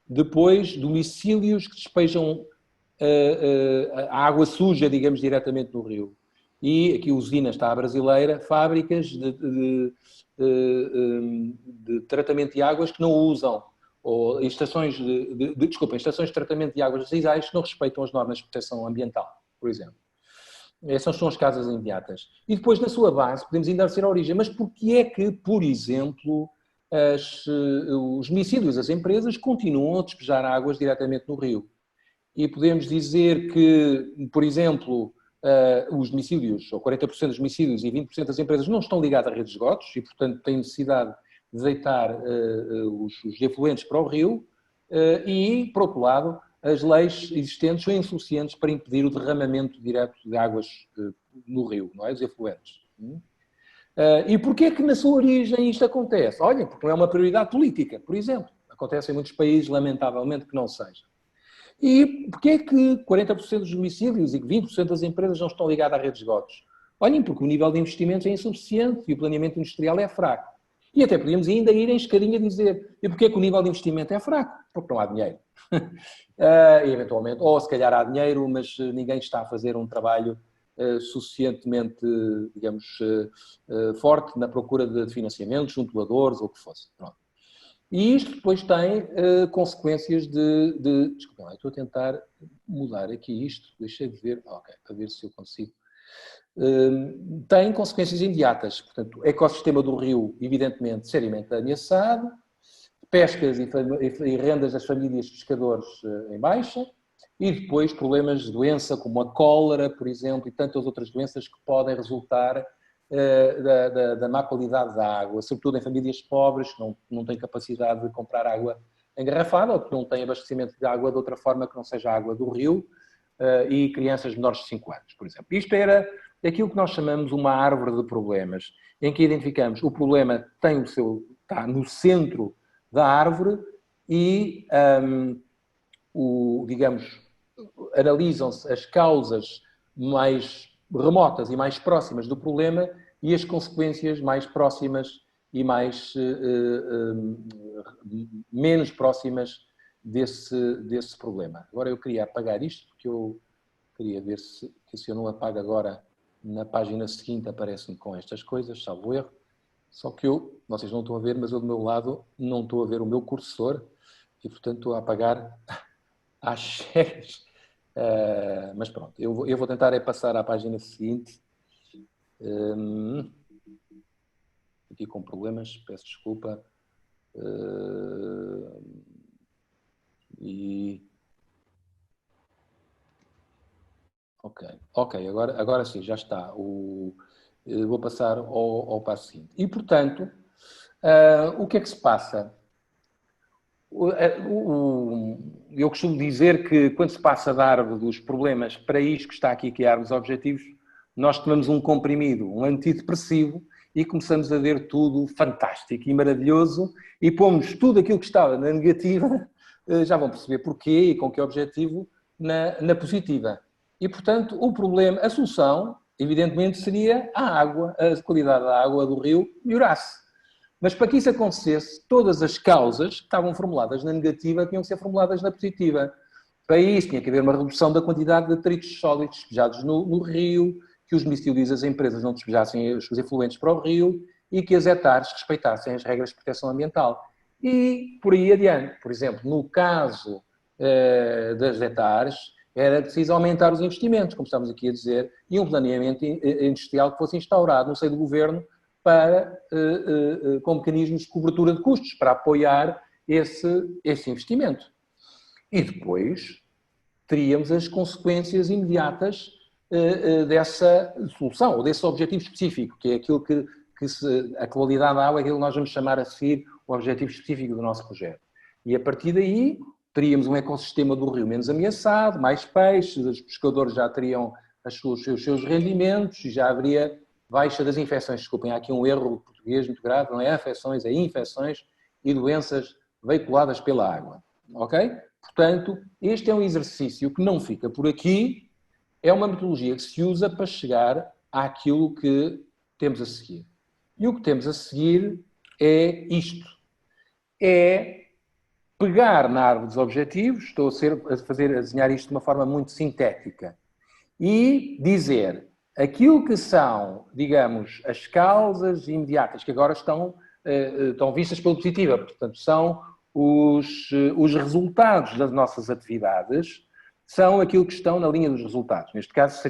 Speaker 1: Depois, domicílios que despejam a água suja, digamos, diretamente no rio. E aqui usinas, está a brasileira, fábricas de tratamento de águas que não usam, ou estações estações de tratamento de águas residuais que não respeitam as normas de proteção ambiental, por exemplo. Essas são as causas imediatas. E depois, na sua base, podemos ainda ser a origem. Mas porquê é que, por exemplo, os domicílios, as empresas, continuam a despejar águas diretamente no rio? E podemos dizer que, por exemplo, os domicílios, ou 40% dos domicílios e 20% das empresas não estão ligadas à rede de esgotos e, portanto, têm necessidade de deitar os efluentes para o rio e, por outro lado, as leis existentes são insuficientes para impedir o derramamento direto de águas no rio, não é? Os efluentes. E porquê é que na sua origem isto acontece? Olhem, porque não é uma prioridade política, por exemplo. Acontece em muitos países, lamentavelmente, que não seja. E porquê é que 40% dos domicílios e 20% das empresas não estão ligadas à rede de esgotos? Olhem, porque o nível de investimentos é insuficiente e o planeamento industrial é fraco. E até podíamos ainda ir em escadinha dizer, e porquê é que o nível de investimento é fraco? Porque não há dinheiro. E eventualmente, ou se calhar há dinheiro, mas ninguém está a fazer um trabalho suficientemente, digamos, forte na procura de financiamentos, junto de doadores ou o que fosse. Pronto. E isto depois tem consequências Desculpa, estou a tentar mudar aqui isto, deixei de ver, ok, para ver se eu consigo. Tem consequências imediatas, portanto, o ecossistema do rio, evidentemente, seriamente ameaçado, pescas e rendas das famílias pescadores em baixa, e depois problemas de doença como a cólera, por exemplo, e tantas outras doenças que podem resultar da má qualidade da água, sobretudo em famílias pobres que não têm capacidade de comprar água engarrafada ou que não têm abastecimento de água de outra forma que não seja a água do rio, e crianças menores de 5 anos, por exemplo. Isto era aquilo que nós chamamos uma árvore de problemas, em que identificamos o problema está no centro da árvore e, digamos, analisam-se as causas mais remotas e mais próximas do problema e as consequências mais próximas e menos próximas desse problema. Agora eu queria apagar isto, porque eu queria ver se eu não apago agora, na página seguinte aparece-me com estas coisas, salvo erro. Só que vocês não estão a ver, mas eu do meu lado não estou a ver o meu cursor e, portanto, estou a apagar às cegas. Mas pronto, eu vou tentar passar à página seguinte. Aqui com problemas, peço desculpa. E Ok, agora sim, já está. Vou passar ao passo seguinte. E, portanto, o que é que se passa? Eu costumo dizer que quando se passa da árvore dos problemas para isto que está aqui, que é a árvore dos objetivos, nós tomamos um comprimido, um antidepressivo, e começamos a ver tudo fantástico e maravilhoso, e pomos tudo aquilo que estava na negativa, já vão perceber porquê e com que objetivo, na positiva. E, portanto, o problema, a solução, evidentemente, seria a água, a qualidade da água do rio melhorasse. Mas para que isso acontecesse, todas as causas que estavam formuladas na negativa tinham que ser formuladas na positiva. Para isso tinha que haver uma redução da quantidade de detritos sólidos despejados no rio, que os municípios e as empresas não despejassem os seus efluentes para o rio e que as hectares respeitassem as regras de proteção ambiental. E por aí adiante. Por exemplo, no caso das hectares, era preciso aumentar os investimentos, como estamos aqui a dizer, e um planeamento industrial que fosse instaurado no seio do governo com mecanismos de cobertura de custos para apoiar esse investimento. E depois teríamos as consequências imediatas dessa solução, ou desse objetivo específico, que é aquilo que a qualidade da água é aquilo que nós vamos chamar a seguir o objetivo específico do nosso projeto. E a partir daí teríamos um ecossistema do rio menos ameaçado, mais peixes, os pescadores já teriam os seus rendimentos, e já haveria baixa das infecções. Desculpem, há aqui um erro português muito grave, não é afecções, é infecções e doenças veiculadas pela água. Ok? Portanto, este é um exercício que não fica por aqui, é uma metodologia que se usa para chegar àquilo que temos a seguir. E o que temos a seguir é isto. É pegar na árvore dos objetivos, estou a desenhar isto de uma forma muito sintética, e dizer aquilo que são, digamos, as causas imediatas, que agora estão vistas pela positiva, portanto, são os resultados das nossas atividades, são aquilo que estão na linha dos resultados. Neste caso,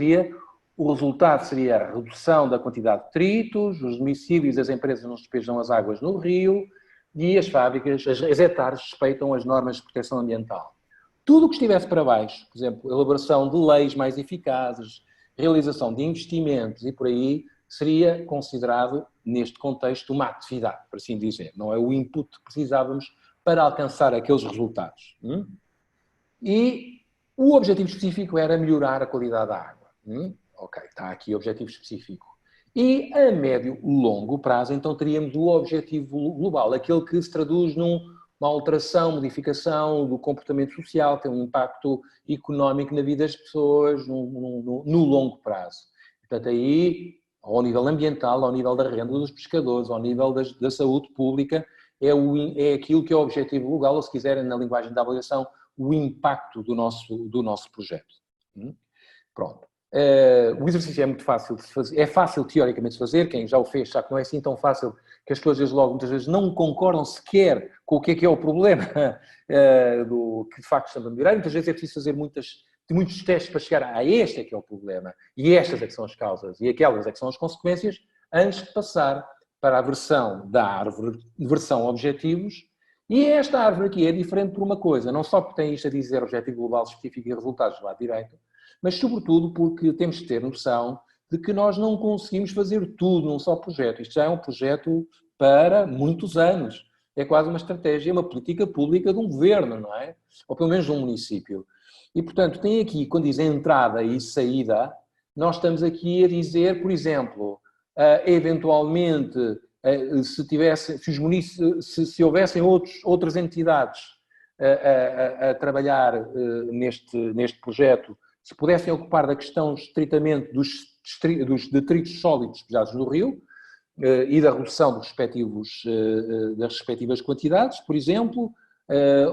Speaker 1: o resultado seria a redução da quantidade de detritos, os municípios e as empresas não despejam as águas no rio, e as fábricas, as hectares respeitam as normas de proteção ambiental. Tudo o que estivesse para baixo, por exemplo, elaboração de leis mais eficazes, realização de investimentos e por aí, seria considerado, neste contexto, uma atividade, por assim dizer. Não é o input que precisávamos para alcançar aqueles resultados. E o objetivo específico era melhorar a qualidade da água. Ok, está aqui o objetivo específico. E a médio e longo prazo, então, teríamos o objetivo global, aquele que se traduz numa alteração, modificação do comportamento social, tem um impacto económico na vida das pessoas no longo prazo. Portanto, aí, ao nível ambiental, ao nível da renda dos pescadores, ao nível da saúde pública, é aquilo que é o objetivo global, ou se quiserem, na linguagem da avaliação, o impacto do nosso projeto. Pronto. O exercício é muito fácil de se fazer, é fácil teoricamente de se fazer, quem já o fez sabe que não é assim tão fácil, que as pessoas desde logo muitas vezes não concordam sequer com o que é o problema que de facto estamos a melhorar. Muitas vezes é preciso fazer muitos testes para chegar a este é que é o problema, e estas é que são as causas, e aquelas é que são as consequências, antes de passar para a versão da árvore, versão objetivos. E esta árvore aqui é diferente por uma coisa, não só porque tem isto a dizer objetivo global específico e resultados do lado direito, mas sobretudo porque temos de ter noção de que nós não conseguimos fazer tudo num só projeto. Isto já é um projeto para muitos anos. É quase uma estratégia, uma política pública de um governo, não é? Ou pelo menos de um município. E, portanto, tem aqui, quando diz entrada e saída, nós estamos aqui a dizer, por exemplo, eventualmente, se houvessem outras entidades a trabalhar neste projeto, se pudessem ocupar da questão estritamente dos detritos sólidos despejados no rio e da redução das respectivas quantidades, por exemplo,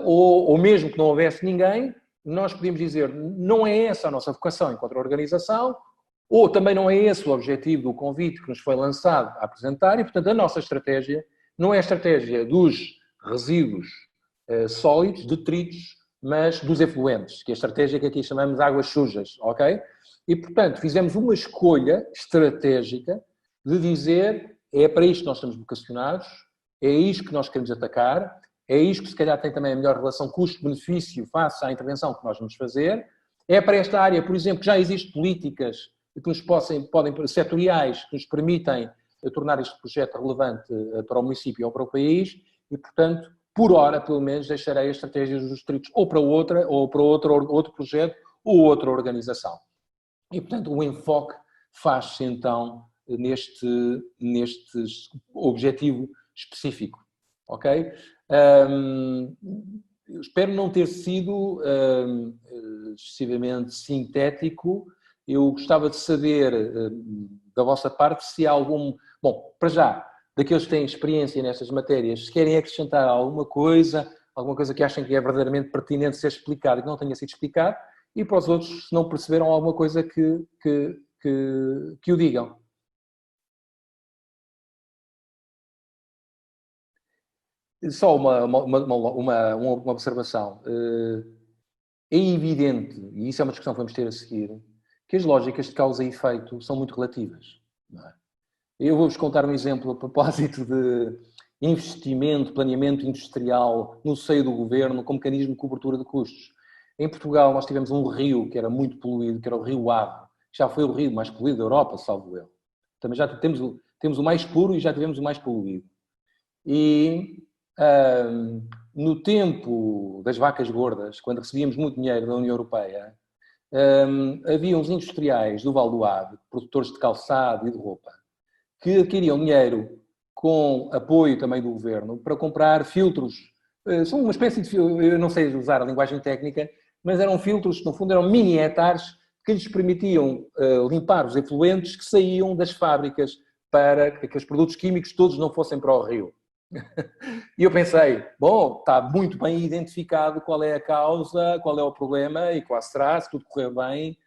Speaker 1: ou mesmo que não houvesse ninguém, nós podíamos dizer não é essa a nossa vocação enquanto organização, ou também não é esse o objetivo do convite que nos foi lançado a apresentar, e portanto a nossa estratégia não é a estratégia dos resíduos sólidos, detritos, mas dos efluentes, que é a estratégia que aqui chamamos de águas sujas, ok? E, portanto, fizemos uma escolha estratégica de dizer é para isto que nós estamos vocacionados, é isto que nós queremos atacar, é isto que se calhar tem também a melhor relação custo-benefício face à intervenção que nós vamos fazer, É para esta área, por exemplo, que já existem políticas que nos setoriais que nos permitem tornar este projeto relevante para o município ou para o país e, portanto, por hora, pelo menos, deixarei as estratégias dos distritos ou para outro projeto ou outra organização. E, portanto, o enfoque faz-se, então, neste objetivo específico, ok? Espero não ter sido excessivamente sintético. Eu gostava de saber, da vossa parte, se há algum... Bom, para já, daqueles que têm experiência nestas matérias, se querem acrescentar alguma coisa que achem que é verdadeiramente pertinente ser explicado e que não tenha sido explicado, e para os outros, se não perceberam alguma coisa que o digam. Só uma observação. É evidente, e isso é uma discussão que vamos ter a seguir, que as lógicas de causa e efeito são muito relativas. Não é? Eu vou-vos contar um exemplo a propósito de investimento, planeamento industrial no seio do governo como mecanismo de cobertura de custos. Em Portugal nós tivemos um rio que era muito poluído, que era o Rio Ave, que já foi o rio mais poluído da Europa, salvo eu. Também já temos o mais puro e já tivemos o mais poluído. E no tempo das vacas gordas, quando recebíamos muito dinheiro da União Europeia, havia uns industriais do Val do Ave, produtores de calçado e de roupa, que adquiriam dinheiro com apoio também do governo para comprar filtros. São uma espécie de filtros, eu não sei usar a linguagem técnica, mas eram filtros que no fundo eram mini hectares que lhes permitiam limpar os efluentes que saíam das fábricas para que os produtos químicos todos não fossem para o rio. E eu pensei, bom, está muito bem identificado qual é a causa, qual é o problema e qual será, se tudo correr bem,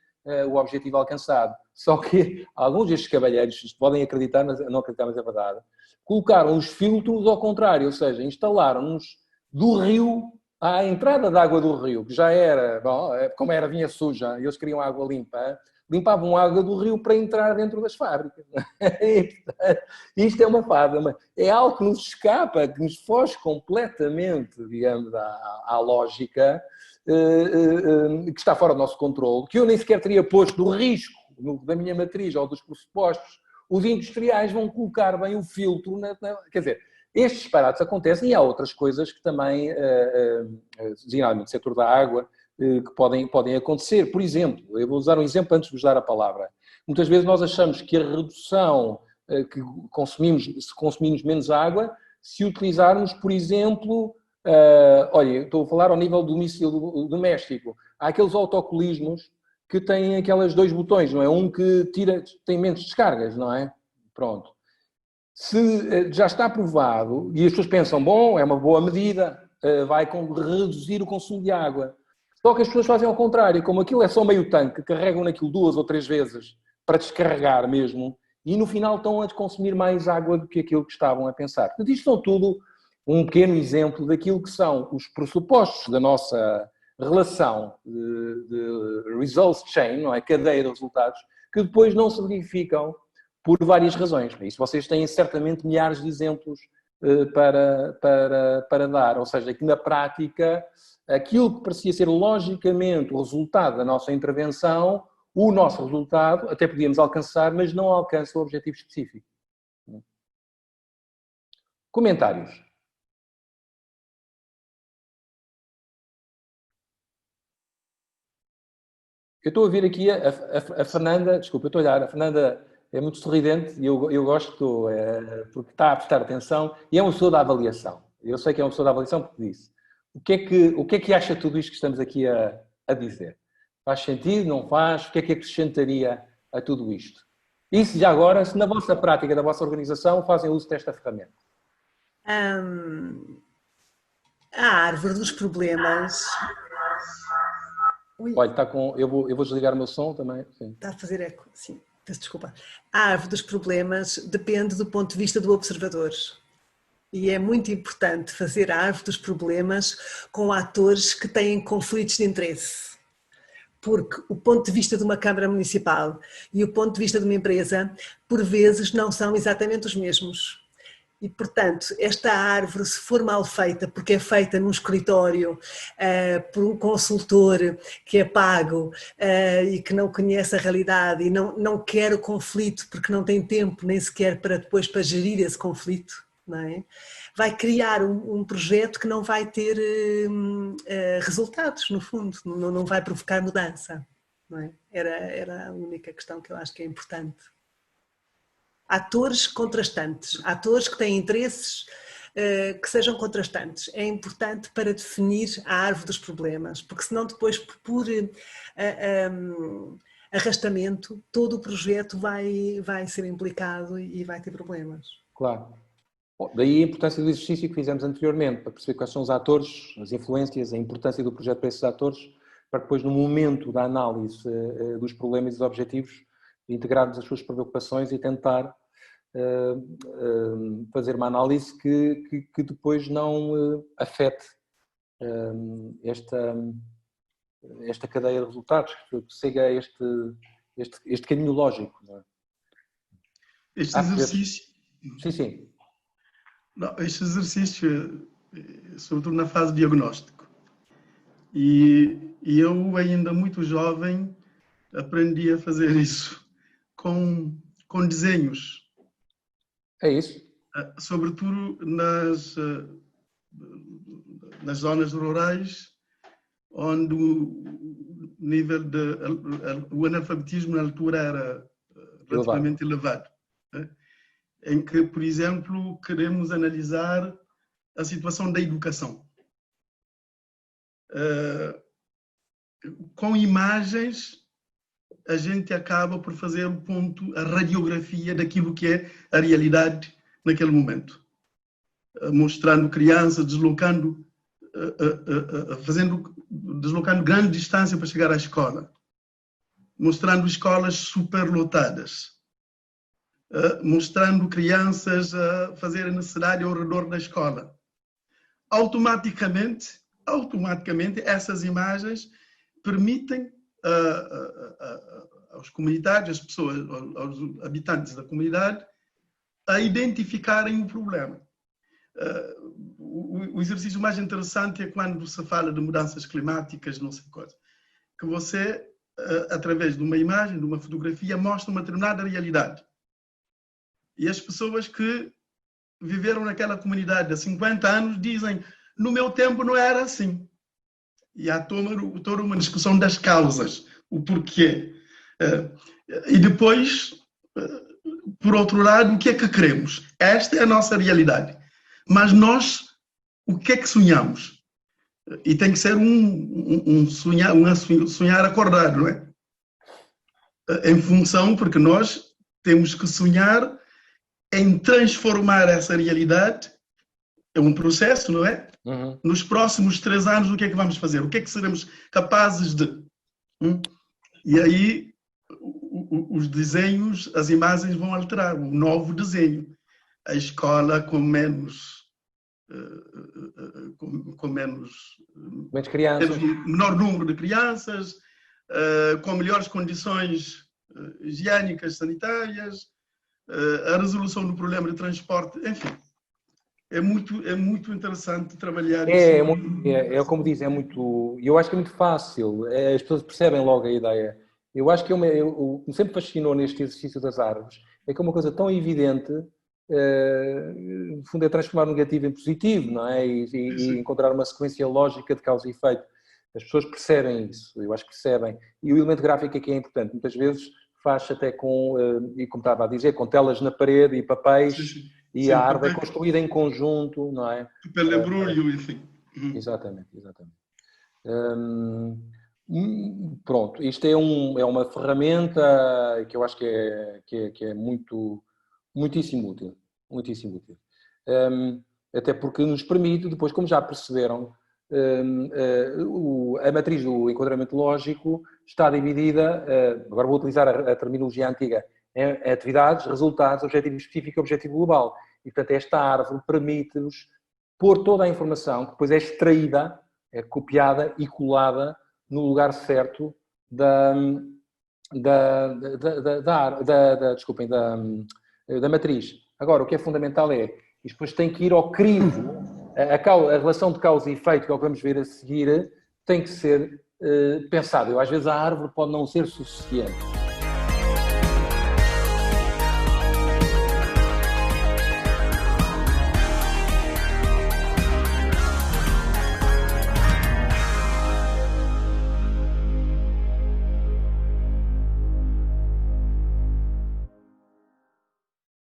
Speaker 1: o objetivo alcançado. Só que alguns destes cavalheiros, podem acreditar, mas não acreditar, mas é verdade, colocaram os filtros ao contrário, ou seja, instalaram-nos do rio à entrada da água do rio, que já era, bom, como era vinha suja, e eles queriam água limpa, limpavam a água do rio para entrar dentro das fábricas. E, portanto, isto é uma fada, é algo que nos escapa, que nos foge completamente, digamos, à lógica, que está fora do nosso controle, que eu nem sequer teria posto no risco da minha matriz ou dos pressupostos. Os industriais vão colocar bem o filtro, quer dizer, estes disparates acontecem e há outras coisas que também, designadamente no setor da água, que podem acontecer. Por exemplo, eu vou usar um exemplo antes de vos dar a palavra. Muitas vezes nós achamos que a redução que se consumirmos menos água, se utilizarmos, por exemplo, olha, estou a falar ao nível do domicílio doméstico, há aqueles autocolismos que têm aqueles dois botões, não é? Um que tem menos descargas, não é? Pronto. Se já está provado, e as pessoas pensam, bom, é uma boa medida, vai reduzir o consumo de água. Só que as pessoas fazem ao contrário, como aquilo é só meio tanque, carregam naquilo 2 ou 3 vezes para descarregar mesmo, e no final estão a consumir mais água do que aquilo que estavam a pensar. Portanto, isto são tudo um pequeno exemplo daquilo que são os pressupostos da nossa relação de results chain, não é? Cadeia de resultados, que depois não se verificam por várias razões. Isso vocês têm certamente milhares de exemplos para dar, ou seja, que na prática aquilo que parecia ser logicamente o resultado da nossa intervenção, o nosso resultado até podíamos alcançar, mas não alcança o objetivo específico. Comentários? Eu estou a ver aqui a Fernanda, desculpa, eu estou a olhar, a Fernanda é muito sorridente e eu gosto porque está a prestar atenção e é uma pessoa da avaliação. Eu sei que é uma pessoa da avaliação porque disse. O que é que acha de tudo isto que estamos aqui a dizer? Faz sentido? Não faz? O que é que acrescentaria a tudo isto? Isso já agora, se na vossa prática da vossa organização fazem uso desta ferramenta.
Speaker 6: A árvore dos problemas...
Speaker 1: Olha, está com... eu vou desligar o meu som também. Sim.
Speaker 6: Está a fazer eco, sim. Peço desculpa. A árvore dos problemas depende do ponto de vista do observador. E é muito importante fazer a árvore dos problemas com atores que têm conflitos de interesse. Porque o ponto de vista de uma Câmara Municipal e o ponto de vista de uma empresa, por vezes, não são exatamente os mesmos. E, portanto, esta árvore, se for mal feita, porque é feita num escritório por um consultor que é pago e que não conhece a realidade e não quer o conflito porque não tem tempo nem sequer para depois para gerir esse conflito, não é? Vai criar um projeto que não vai ter resultados, no fundo, não vai provocar mudança. Não é? Era a única questão que eu acho que é importante. Atores contrastantes, atores que têm interesses que sejam contrastantes. É importante para definir a árvore dos problemas, porque senão depois, por arrastamento, todo o projeto vai ser implicado e vai ter problemas.
Speaker 1: Claro. Bom, daí a importância do exercício que fizemos anteriormente, para perceber quais são os atores, as influências, a importância do projeto para esses atores, para depois, no momento da análise dos problemas e dos objetivos, integrarmos as suas preocupações e tentar fazer uma análise que depois não afete esta cadeia de resultados, que siga este caminho lógico. Não é?
Speaker 7: Este exercício...
Speaker 1: Sim.
Speaker 7: Não, este exercício, sobretudo na fase de diagnóstico. E eu, ainda muito jovem, aprendi a fazer isso com desenhos.
Speaker 1: É isso.
Speaker 7: Sobretudo nas zonas rurais, onde o nível o analfabetismo na altura era relativamente elevado. Né? Em que, por exemplo, queremos analisar a situação da educação. Com imagens, a gente acaba por fazer o ponto, a radiografia daquilo que é a realidade naquele momento. Mostrando crianças deslocando grande distância para chegar à escola. Mostrando escolas superlotadas. Mostrando crianças a fazerem necessidade ao redor da escola. Automaticamente, essas imagens permitem aos comunitários, às pessoas, aos habitantes da comunidade, a identificarem o problema. O exercício mais interessante é quando se fala de mudanças climáticas, não sei coisa, que você, através de uma imagem, de uma fotografia, mostra uma determinada realidade. E as pessoas que viveram naquela comunidade há 50 anos dizem: no meu tempo não era assim. E há toda uma discussão das causas, o porquê. E depois, por outro lado, o que é que queremos? Esta é a nossa realidade. Mas nós, o que é que sonhamos? E tem que ser um sonhar acordado, não é? Em função, porque nós temos que sonhar em transformar essa realidade. É um processo, não é?
Speaker 1: Uhum.
Speaker 7: Nos próximos 3 anos, o que é que vamos fazer? O que é que seremos capazes de? E aí, os desenhos, as imagens vão alterar. Um novo desenho. A escola com menos
Speaker 1: crianças.
Speaker 7: Menor número de crianças, com melhores condições higiênicas, sanitárias, a resolução do problema de transporte, enfim. É muito interessante trabalhar isso.
Speaker 1: É como diz, é muito... Eu acho que é muito fácil, as pessoas percebem logo a ideia. Eu acho que o que me sempre fascinou neste exercício das árvores é que é uma coisa tão evidente, no fundo é transformar o negativo em positivo, não é? E encontrar uma sequência lógica de causa e efeito. As pessoas percebem isso, eu acho que percebem. E o elemento gráfico aqui é importante. Muitas vezes faz até com, e como estava a dizer, com telas na parede e papéis. E a árvore é construída em conjunto, não é?
Speaker 7: Pelo embrulho, enfim.
Speaker 1: Exatamente. Pronto, isto é uma ferramenta que eu acho que é muitíssimo útil. Até porque nos permite, depois, como já perceberam, a matriz do enquadramento lógico está dividida, agora vou utilizar a terminologia antiga, em atividades, resultados, objetivo específico e objetivo global. E, portanto, esta árvore permite-nos pôr toda a informação que depois é extraída, é copiada e colada no lugar certo da matriz. Agora, o que é fundamental é Isto depois tem que ir ao crivo. A relação de causa e efeito, que é o que vamos ver a seguir, tem que ser pensada. Às vezes a árvore pode não ser suficiente.